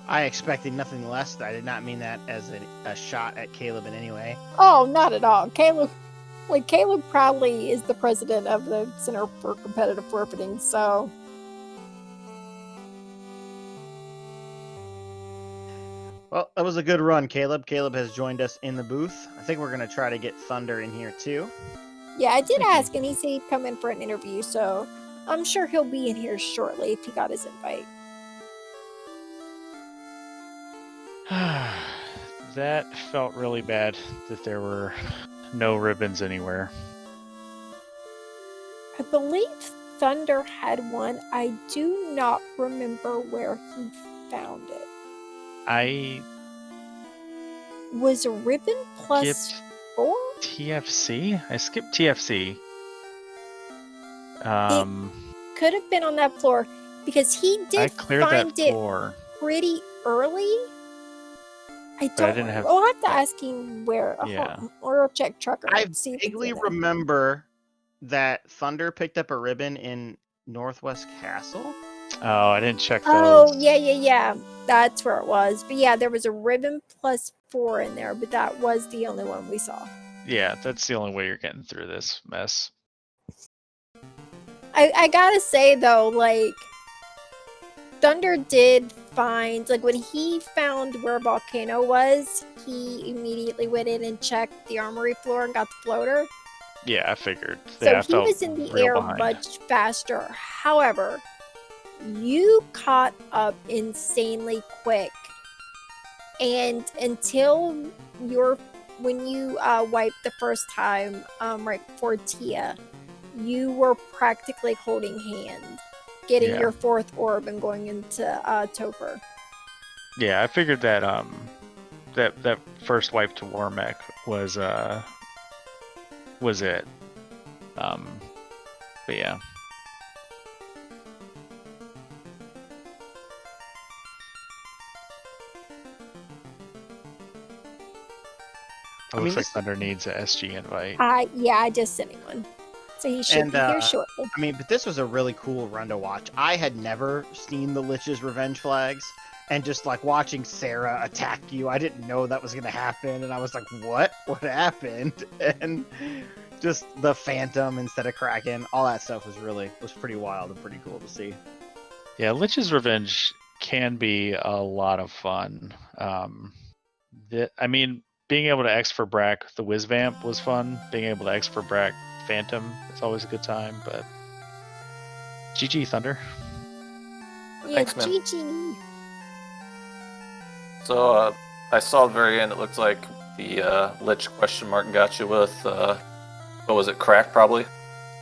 I expected nothing less. I did not mean that as a shot at Caleb in any way. Oh, not at all. Caleb proudly is the president of the Center for Competitive Forfeiting, so. Well, that was a good run, Caleb. Caleb has joined us in the booth. I think we're going to try to get Thunder in here, too. Yeah, I did ask, and he said he'd come in for an interview, so I'm sure he'll be in here shortly if he got his invite. That felt really bad that there were no ribbons anywhere. I believe Thunder had one. I do not remember where he found it. Was a ribbon plus 4? TFC? I skipped TFC. It could have been on that floor because he did find it pretty early. I didn't have. I'll have to ask him where. Yeah. Or check Trucker. I vaguely remember that Thunder picked up a ribbon in Northwest Castle. Oh, I didn't check those. Oh, yeah. That's where it was. But yeah, there was a ribbon plus 4 in there, but that was the only one we saw. Yeah, that's the only way you're getting through this mess. I gotta say, though, like, Thunder did find, like, when he found where Volcano was, he immediately went in and checked the armory floor and got the floater. Yeah, I figured. So he was in the air much faster. However, you caught up insanely quick, and until when you wiped the first time right before Tia, you were practically holding hands, getting your 4th orb and going into Topher. Yeah, I figured that that first wipe to Warmech was it. But yeah. It looks like Thunder needs a SG invite. Yeah, I just sent him one. So he should be here shortly. I mean, but this was a really cool run to watch. I had never seen the Lich's revenge flags, and just like watching Sarah attack you, I didn't know that was going to happen, and I was like, what? What happened? And just the Phantom instead of Kraken, all that stuff was pretty wild and pretty cool to see. Yeah, Lich's revenge can be a lot of fun. I mean, being able to X for Brack the Whizvamp was fun. Being able to X for Brack Phantom, it's always a good time, but GG Thunder. Yeah, Thanks, man. GG. So I saw at the very end, it looked like the Lich question mark got you with, what was it, Crack probably?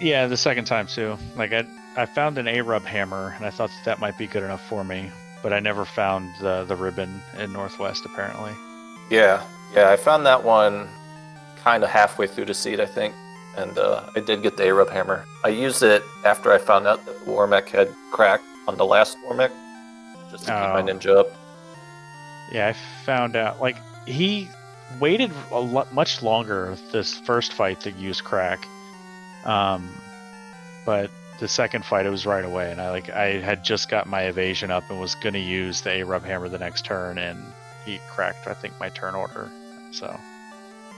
Yeah, the second time too. Like I found an A-Rub hammer, and I thought that might be good enough for me, but I never found the ribbon in Northwest apparently. Yeah, I found that one kind of halfway through the seed, I think, and I did get the A-Rub hammer. I used it after I found out that the Warmech had Crack on the last Warmech, just to keep my ninja up. Yeah, I found out, like, he waited much longer this first fight to use Crack, but the second fight it was right away, and I had just got my evasion up and was going to use the A-Rub hammer the next turn, and he cracked, I think, my turn order. So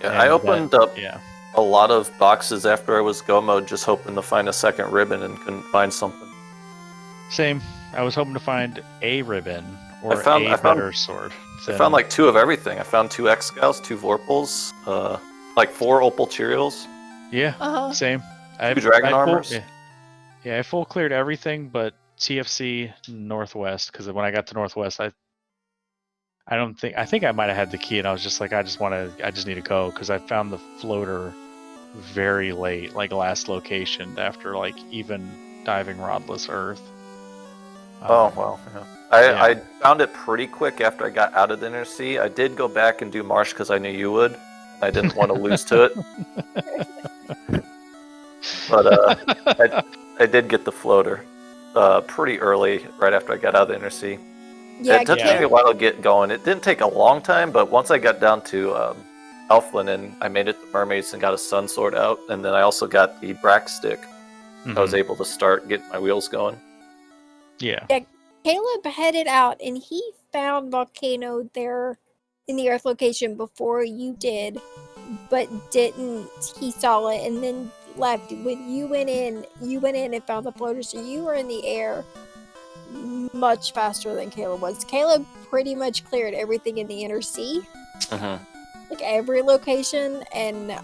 yeah, I opened up. Yeah, a lot of boxes after I was go mode, just hoping to find a second ribbon and couldn't find something. Same. I was hoping to find a ribbon or I found better sword. I found like 2 of everything. I found 2 X-Scouts, 2 Vorpals, like 4 Opal Cheerios. Yeah, Uh-huh. same. 2 Dragon Armors. Yeah, I full cleared everything but TFC Northwest, because when I got to Northwest, I think I might have had the key, and I was just like, I just need to go, because I found the floater very late, like last location after like even diving rodless Earth. Oh well, yeah. I found it pretty quick after I got out of the Inner Sea. I did go back and do Marsh because I knew you would. I didn't want to lose to it. But I did get the floater pretty early, right after I got out of the Inner Sea. Yeah, it took me a while to get going. It didn't take a long time, but once I got down to Elflin and I made it to Mermaids and got a Sun Sword out, and then I also got the Brack Stick, I was able to start getting my wheels going. Yeah. Caleb headed out and he found Volcano there in the Earth location before you did, but didn't. He saw it and then left. When you went in and found the floater, so you were in the air much faster than Caleb was. Caleb pretty much cleared everything in the Inner Sea, like every location, and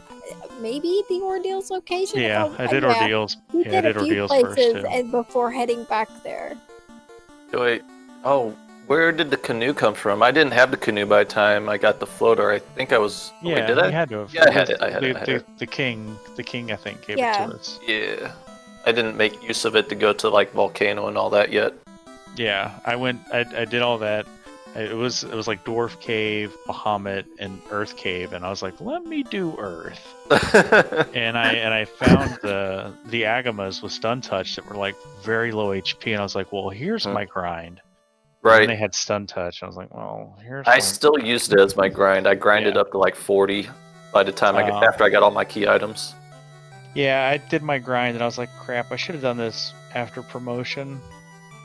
maybe the Ordeals location. Yeah, I did Ordeals. He did a few Ordeals places first, too. and before heading back there. Wait, where did the canoe come from? I didn't have the canoe by the time I got the floater. I think I was. Yeah, wait, did I? You had to have. Yeah, I had it. The king, I think, gave it Yeah. to us. Yeah, I didn't make use of it to go to like Volcano and all that yet. Yeah, I did all that. It was like Dwarf Cave, Bahamut, and Earth Cave, and I was like, let me do Earth. and I found the Agamas with stun touch that were like very low HP, and I was like, well, here's my grind. Right. And they had stun touch. I was like, well, here's. I still used it as my grind. I grinded up to like 40 by the time after I got all my key items. Yeah, I did my grind, and I was like, crap, I should have done this after promotion.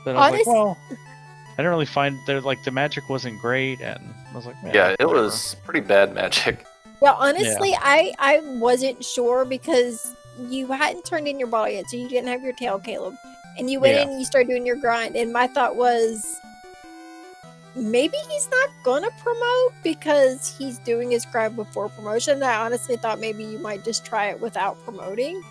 But I was like, well, I didn't really find the magic wasn't great, and I was like, yeah, it was pretty bad magic. Yeah, honestly, I wasn't sure because you hadn't turned in your bottle yet, so you didn't have your tail, Caleb. And you went in and you started doing your grind, and my thought was, maybe he's not gonna promote because he's doing his grind before promotion. I honestly thought maybe you might just try it without promoting.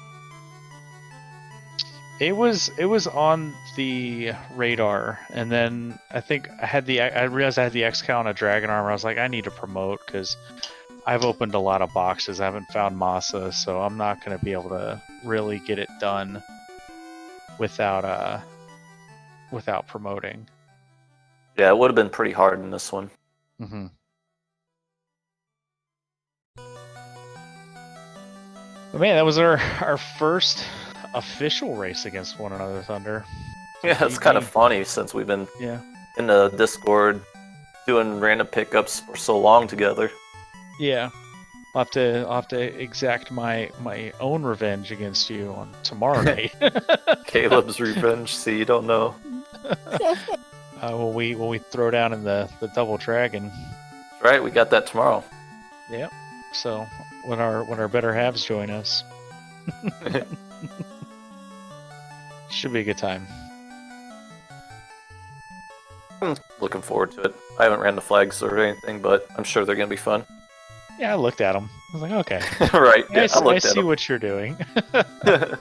It was on the radar, and then I think I realized I had the X-Cal and a Dragon Armor. I was like, I need to promote because I've opened a lot of boxes. I haven't found Masa, so I'm not going to be able to really get it done without promoting. Yeah, it would have been pretty hard in this one. Mm-hmm. But man, that was our first official race against one another, Thunder. Yeah, it's kind of funny since we've been in the Discord doing random pickups for so long together. Yeah, I'll have to exact my own revenge against you on tomorrow night. Caleb's revenge. See, you don't know. When we throw down in the double dragon. That's right, we got that tomorrow. Yep. So when our better halves join us. Should be a good time. I'm looking forward to it. I haven't ran the flags or anything, but I'm sure they're going to be fun. Yeah, I looked at them. I was like, okay. Right. Yeah, I see what you're doing. I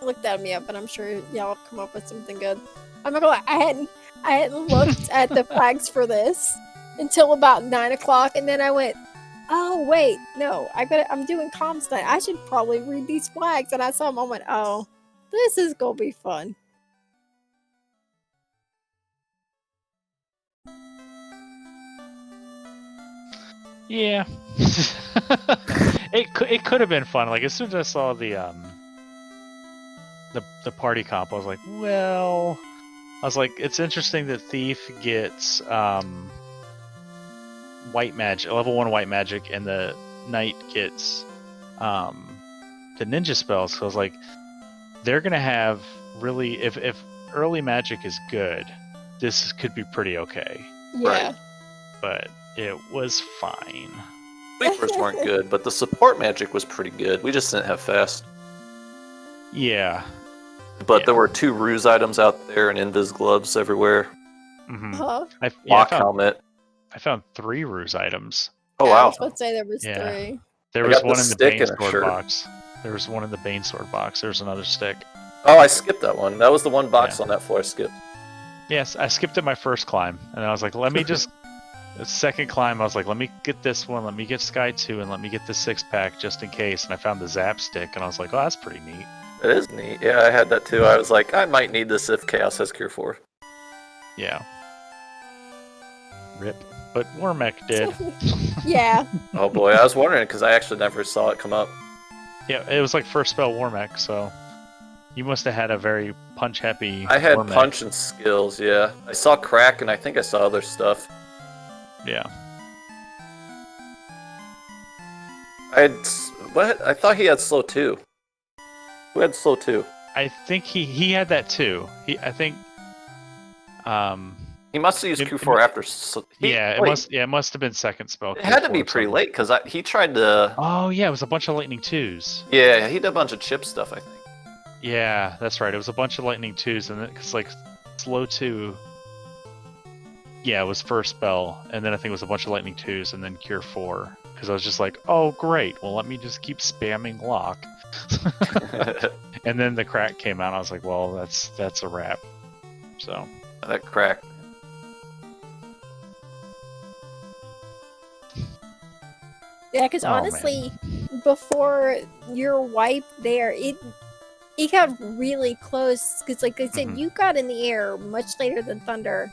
looked at me up, but I'm sure y'all have come up with something good. I'm not gonna lie, I hadn't looked at the flags for this until about 9 o'clock, and then I went, oh wait, no, I'm doing comms tonight. I should probably read these flags. And I saw them, I went, oh, this is gonna be fun. Yeah. It could have been fun. Like as soon as I saw the party comp, I was like, well, it's interesting that Thief gets white magic, level 1 white magic, and the Knight gets the ninja spells. So I was like, they're gonna have really, if early magic is good, this could be pretty okay. Yeah. But it was fine. Sleepers weren't good, but the support magic was pretty good. We just didn't have fast. Yeah. But Yeah. there were 2 ruse items out there and invis gloves everywhere. Mm-hmm. Huh? Lock helmet. I found 3 ruse items. Oh Yeah, I wow! was about to say there was Yeah. 3. There I was got the one in the stick Bane and a Sword shirt. box. There was one in the Bane Sword box. There's another stick. Oh, I skipped that one. That was the one box Yeah. on that floor I skipped. Yes, I skipped it my first climb, and I was like, let me just. The second climb, I was like, let me get this one, let me get Sky 2, and let me get the 6-pack just in case. And I found the Zap stick, and I was like, oh, that's pretty neat. It is neat. Yeah, I had that too. I was like, I might need this if Chaos has Cure 4. Yeah. Rip. But Warmech did. Yeah. Oh boy, I was wondering because I actually never saw it come up. Yeah, it was like first spell Warmech, so you must have had a very punch-happy I had Warmech. punch and skills, yeah. I saw crack and I think I saw other stuff. Yeah. I thought he had slow 2. Who had slow 2? I think he had that too. I think He must have used Q4 after. it must have been second spell. It had to Q4 be or pretty something. late because he tried to. Oh yeah, it was a bunch of lightning 2s. Yeah, he did a bunch of chip stuff, I think. Yeah, that's right. It was a bunch of lightning 2s, and because like slow 2. Yeah, it was first spell, and then I think it was a bunch of lightning 2s, and then cure 4. Because I was just like, oh great, well let me just keep spamming lock. And then the crack came out, and I was like, well that's a wrap. So That crack. Yeah, because Oh, honestly, before your wipe there, it got really close. Because, like I said, Mhm. you got in the air much later than Thunder,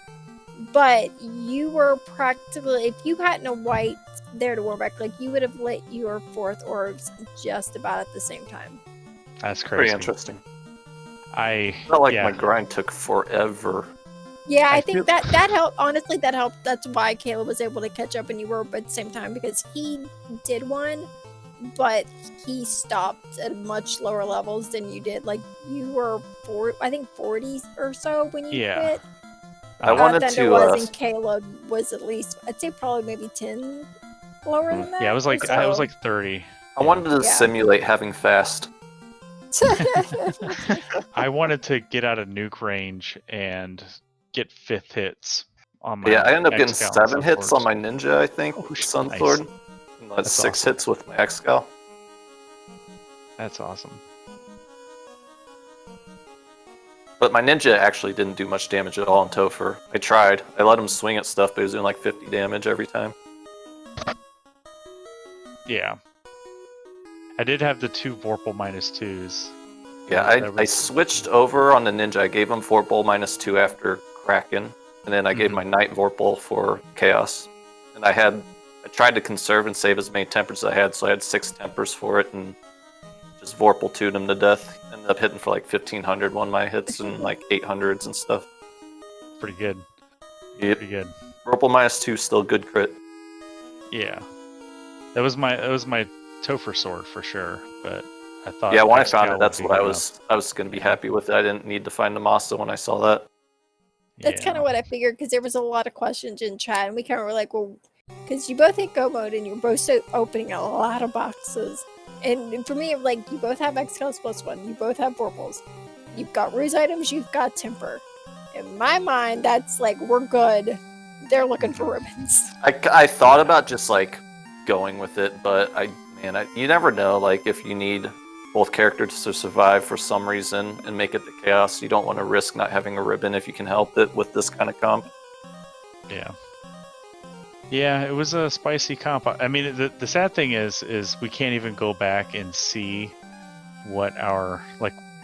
but you were practically, if you hadn't a white there to Warbeck, like you would have lit your 4th orbs just about at the same time. that's Pretty crazy. interesting. I Not like yeah. my grind took forever. Yeah, I I think feel- that helped. Honestly, that helped. That's why Caleb was able to catch up and you were at the same time, because he did one, but he stopped at much lower levels than you did. Like you were 40 or so when you Yeah. quit. I wanted Thunder to. was, and Caleb was at least, I'd say probably maybe 10 lower than that. Yeah, I was like or so. 30. I wanted to Yeah. simulate having fast. I wanted to get out of nuke range and get 5th hits on my. Yeah, I ended up getting X-Cal 7 and hits on Sunswords. my ninja, I think, Oh, with nice. Sunsword. And That's 6 awesome. hits with my X-Cal. That's awesome. But my ninja actually didn't do much damage at all in Topher. I tried. I let him swing at stuff, but he was doing like 50 damage every time. Yeah. I did have the 2 Vorpal -2s. Yeah, I switched over on the ninja. I gave him Vorpal -2 after Kraken, and then I gave Mhm. my Knight Vorpal for Chaos. And I tried to conserve and save as many tempers as I had, so I had 6 tempers for it, and just Vorpal 2'd him to death. Ended up hitting for like 1500 one of my hits and like 800s and stuff. Pretty good. Yep. Pretty good. Vorpal -2 still good crit. Yeah. That was my Topher sword for sure, but I thought. Yeah, when I X-Cal found it, would that's be what I good was going to be happy with it. I didn't need to find the Masa when I saw that. That's kind of what I figured, because there was a lot of questions in chat, and we kind of were like, well, because you both hit go mode and you're both opening a lot of boxes. And for me, like, you both have X-Cal's +1, you both have Vorpals, you've got ruse items, you've got temper. In my mind, that's like, we're good. They're looking for ribbons. I thought about just like going with it, but you never know. Like if you need both characters to survive for some reason and make it to Chaos, you don't want to risk not having a ribbon if you can help it with this kind of comp. Yeah. Yeah, it was a spicy comp. I mean, the sad thing is we can't even go back and see what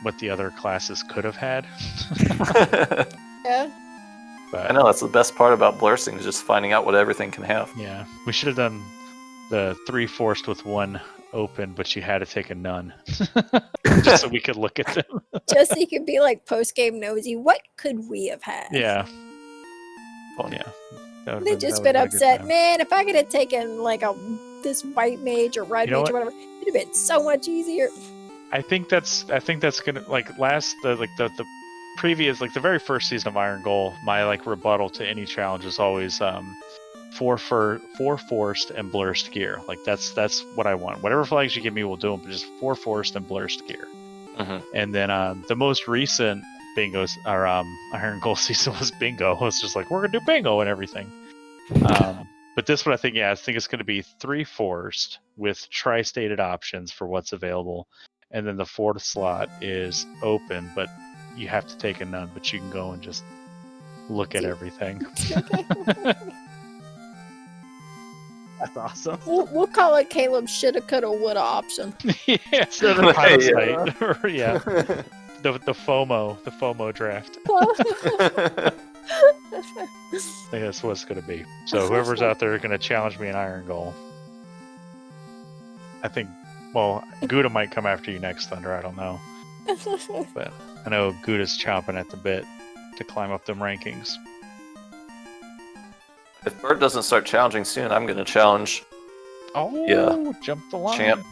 what the other classes could have had. Yeah. But, I know that's the best part about Blursing, is just finding out what everything can have. Yeah, we should have done the 3 forced with 1 open, but you had to take a none just so we could look at them. Just so you could be like post-game nosy, what could we have had? Yeah. Fun. Yeah. That would've They been- just that been would've a good upset, time. man. If I could have taken like this white mage or red You know mage or whatever, it'd have been so much easier. I think that's gonna the previous, like the very first season of Irongol, my like rebuttal to any challenge is always 4 forced and blurst gear. Like that's what I want. Whatever flags you give me will do them, but just 4 forced and blurst gear. And then the most recent bingos, or Irongol season was bingo. It's just like, we're gonna do bingo and everything. But this one, I think it's going to be 3 forced with tri-stated options for what's available, and then the 4th slot is open, but you have to take a none, but you can go and just look at everything. That's awesome. We'll call it Caleb shoulda, coulda, woulda option. Yeah, pilot's night. Yeah, the FOMO draft. I think that's what it's going to be. So whoever's out there going to challenge me in Irongol, I think, well, Gouda might come after you next, Thunder. I don't know. But I know Gouda's chomping at the bit to climb up them rankings. If Bert doesn't start challenging soon, I'm going to challenge. Oh, yeah. Jump the line. Champ.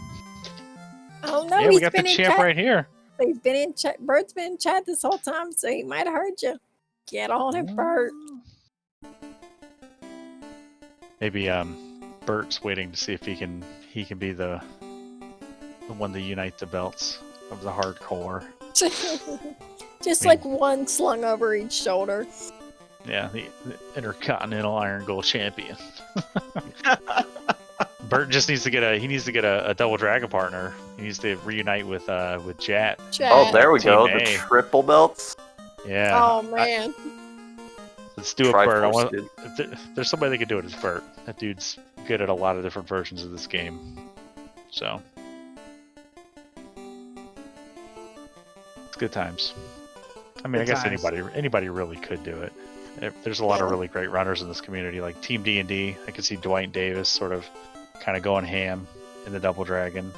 Oh no, Yeah, we he's got the been in champ chat. right here. He's been in chat. Bert's been in chat this whole time, so he might have heard you. Get on it, Bert. Maybe Bert's waiting to see if he can be the one to unite the belts of the hardcore. Just like one slung over each shoulder. Yeah, the Intercontinental Irongol champion. Bert just needs to get a double dragon partner. He needs to reunite with Jat. Oh, there we go. Team The A. triple belts. Yeah. Oh man. Let's do it, Bert. Triforce, dude. If there's somebody that could do it, it's Bert. That dude's good at a lot of different versions of this game. So it's good times. I mean, Good I guess times. anybody really could do it. There's a lot of really great runners in this community, like Team D&D. I could see Dwight Davis sort of kind of going ham in the Double Dragon.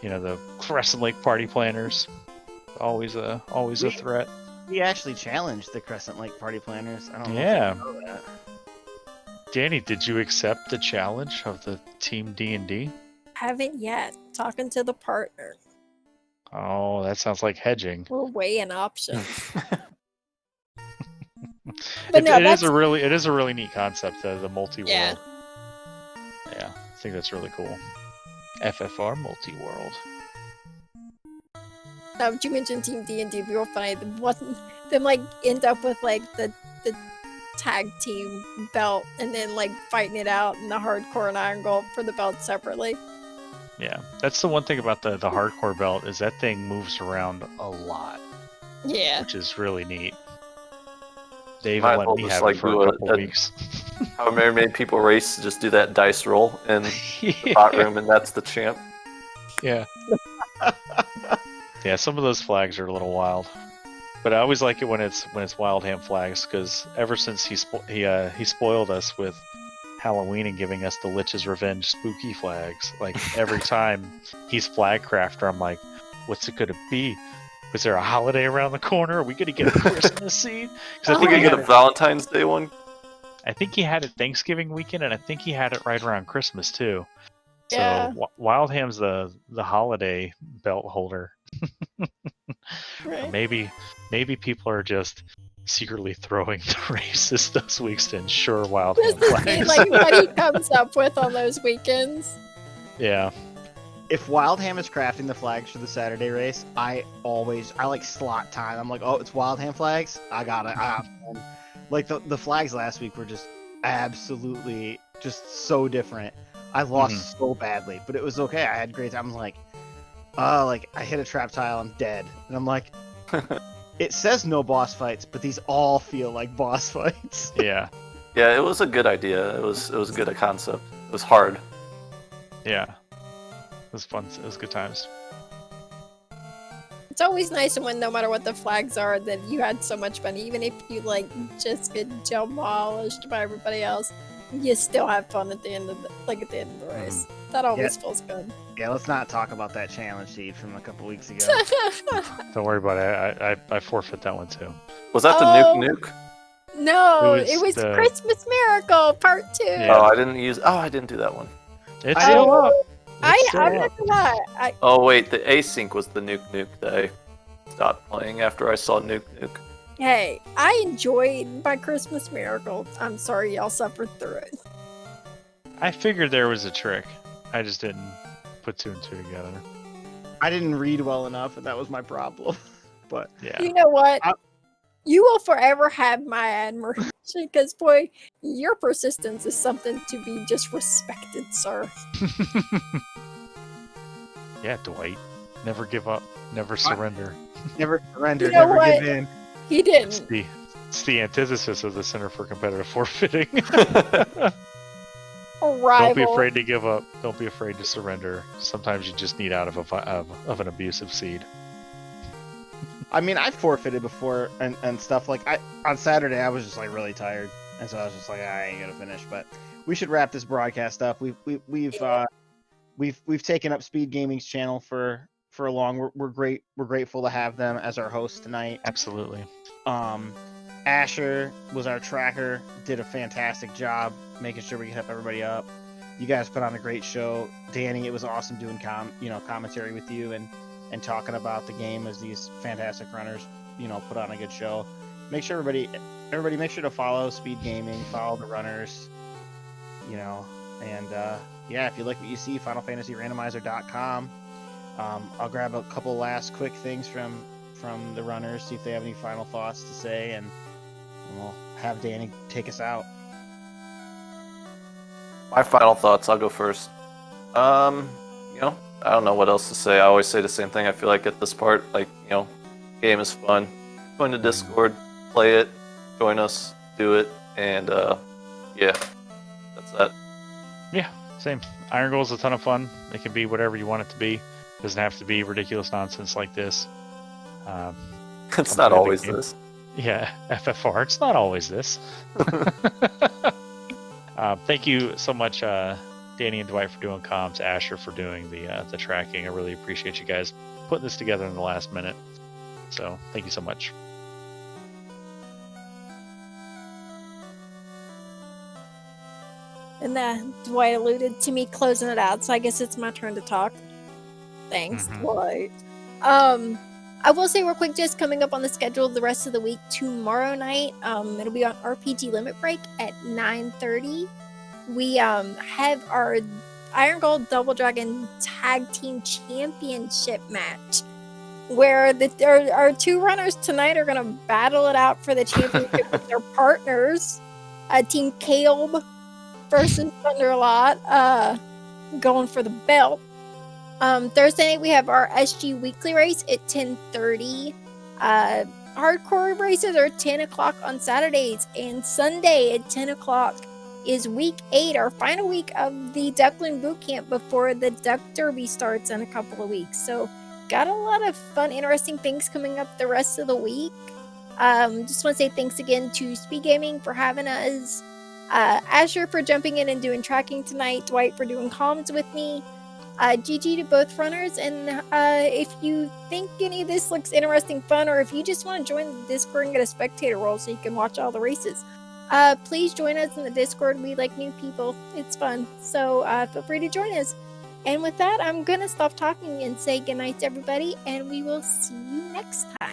You know, the Crescent Lake party planners. Always a threat. He actually challenged the Crescent Lake party planners. I don't know. Yeah. If you know that. Danny, did you accept the challenge of the Team D&D? Haven't yet. Talking to the partner. Oh, that sounds like hedging. We're weighing options. But no, It is a really neat concept, the multi-world. Yeah. Yeah, I think that's really cool. FFR multi-world. Now, you mentioned Team D&D, it'd be real funny. Them like end up with like the tag team belt and then like fighting it out in the hardcore and Irongol for the belt separately. Yeah, that's the one thing about the hardcore belt is that thing moves around a lot, Yeah. which is really neat. Dave Might let as well me just, have like, it for do a a- couple a- weeks. However many people race, just do that dice roll in the bot room, and that's the champ. Yeah. Yeah, some of those flags are a little wild, but I always like it when it's wild ham flags because ever since he spoiled us with Halloween and giving us the Lich's Revenge spooky flags, like every time he's flag crafter, I'm like, what's it gonna be? Was there a holiday around the corner? Are we gonna get a Christmas seed? Because We're gonna get a Valentine's Day one. I think he had it Thanksgiving weekend, and I think he had it right around Christmas too. So Yeah. Wild Ham's the holiday belt holder. Right. Maybe people are just secretly throwing the races those weeks to ensure Wild Ham Just to see flags. like what he comes up with on those weekends. Yeah. If Wildham is crafting the flags for the Saturday race, I like slot time. I'm like, oh, it's Wildham flags. I got it. Like the flags last week were just absolutely just so different. I lost so badly, but it was okay. I had great time. I'm like I hit a trap tile, I'm dead, and I'm like, it says no boss fights, but these all feel like boss fights. Yeah. Yeah, it was a good idea. It was good a concept. It was hard. Yeah. It was fun. It was good times. It's always nice when no matter what the flags are, that you had so much fun. Even if you like just get demolished by everybody else, you still have fun at the end of the race. That always feels good. Yeah, let's not talk about that challenge seed from a couple weeks ago. Don't worry about it. I forfeit that one too. Was that the Oh. nuke? No, It it was was the- Christmas Miracle Part 2. Yeah. Oh, I didn't do that one. It's I still don't- up. It's still I'm up. not gonna lie. Oh wait, the async was the nuke that I stopped playing after I saw nuke. Hey, I enjoyed my Christmas miracle. I'm sorry y'all suffered through it. I figured there was a trick. I just didn't put two and two together. I didn't read well enough, and that was my problem. But Yeah. You know what? I- You will forever have my admiration because, boy, your persistence is something to be just respected, sir. Yeah, Dwight. Never give up. Never surrender. never surrender, You know never what? give in. He It's didn't. the antithesis of the Center for Competitive Forfeiting. Rival. Don't be afraid to give up. Don't be afraid to surrender. Sometimes you just need out of an abusive seed. I mean, I forfeited before and stuff. Like on Saturday, I was just like really tired, and so I was just like, I ain't gonna finish. But we should wrap this broadcast up. We've taken up Speed Gaming's channel for a long. We're grateful to have them as our host tonight. Absolutely. Asher was our tracker, did a fantastic job making sure we kept everybody up. You guys put on a great show. Danny, it was awesome doing commentary with you and talking about the game as these fantastic runners, put on a good show. Make sure everybody make sure to follow Speed Gaming, follow the runners, and if you like what you see, FinalFantasyRandomizer.com. I'll grab a couple last quick things from the runners, see if they have any final thoughts to say, and we'll have Danny take us out. My final thoughts, I'll go first. I don't know what else to say. I always say the same thing. I feel like at this part, game is fun. Join the Discord, play it, join us, do it, and that's that. Yeah, same. Irongol is a ton of fun. It can be whatever you want it to be. It doesn't have to be ridiculous nonsense like this. It's not always this. Yeah, FFR. It's not always this. Thank you so much, Danny and Dwight, for doing comms, Asher for doing the tracking. I really appreciate you guys putting this together in the last minute. So thank you so much. And Dwight alluded to me closing it out, so I guess it's my turn to talk. Thanks, Dwight. I will say real quick, just coming up on the schedule the rest of the week, tomorrow night, it'll be on RPG Limit Break at 9:30. We have our Irongol Double Dragon Tag Team Championship match, where our two runners tonight are going to battle it out for the championship with their partners. Team Caleb versus Thunderclaude, going for the belt. Thursday night we have our SG weekly race at 10:30. Hardcore races are 10 o'clock on Saturdays, and Sunday at 10 o'clock is week 8, our final week of the Duckling Boot Camp before the Duck Derby starts in a couple of weeks. So got a lot of fun, interesting things coming up the rest of the week. Just want to say thanks again to Speed Gaming for having us, Asher for jumping in and doing tracking tonight, Dwight for doing comms with me. GG to both runners, and if you think any of this looks interesting, fun, or if you just want to join the Discord and get a spectator role so you can watch all the races, please join us in the Discord. We like new people. It's fun. So feel free to join us. And with that, I'm going to stop talking and say goodnight to everybody, and we will see you next time.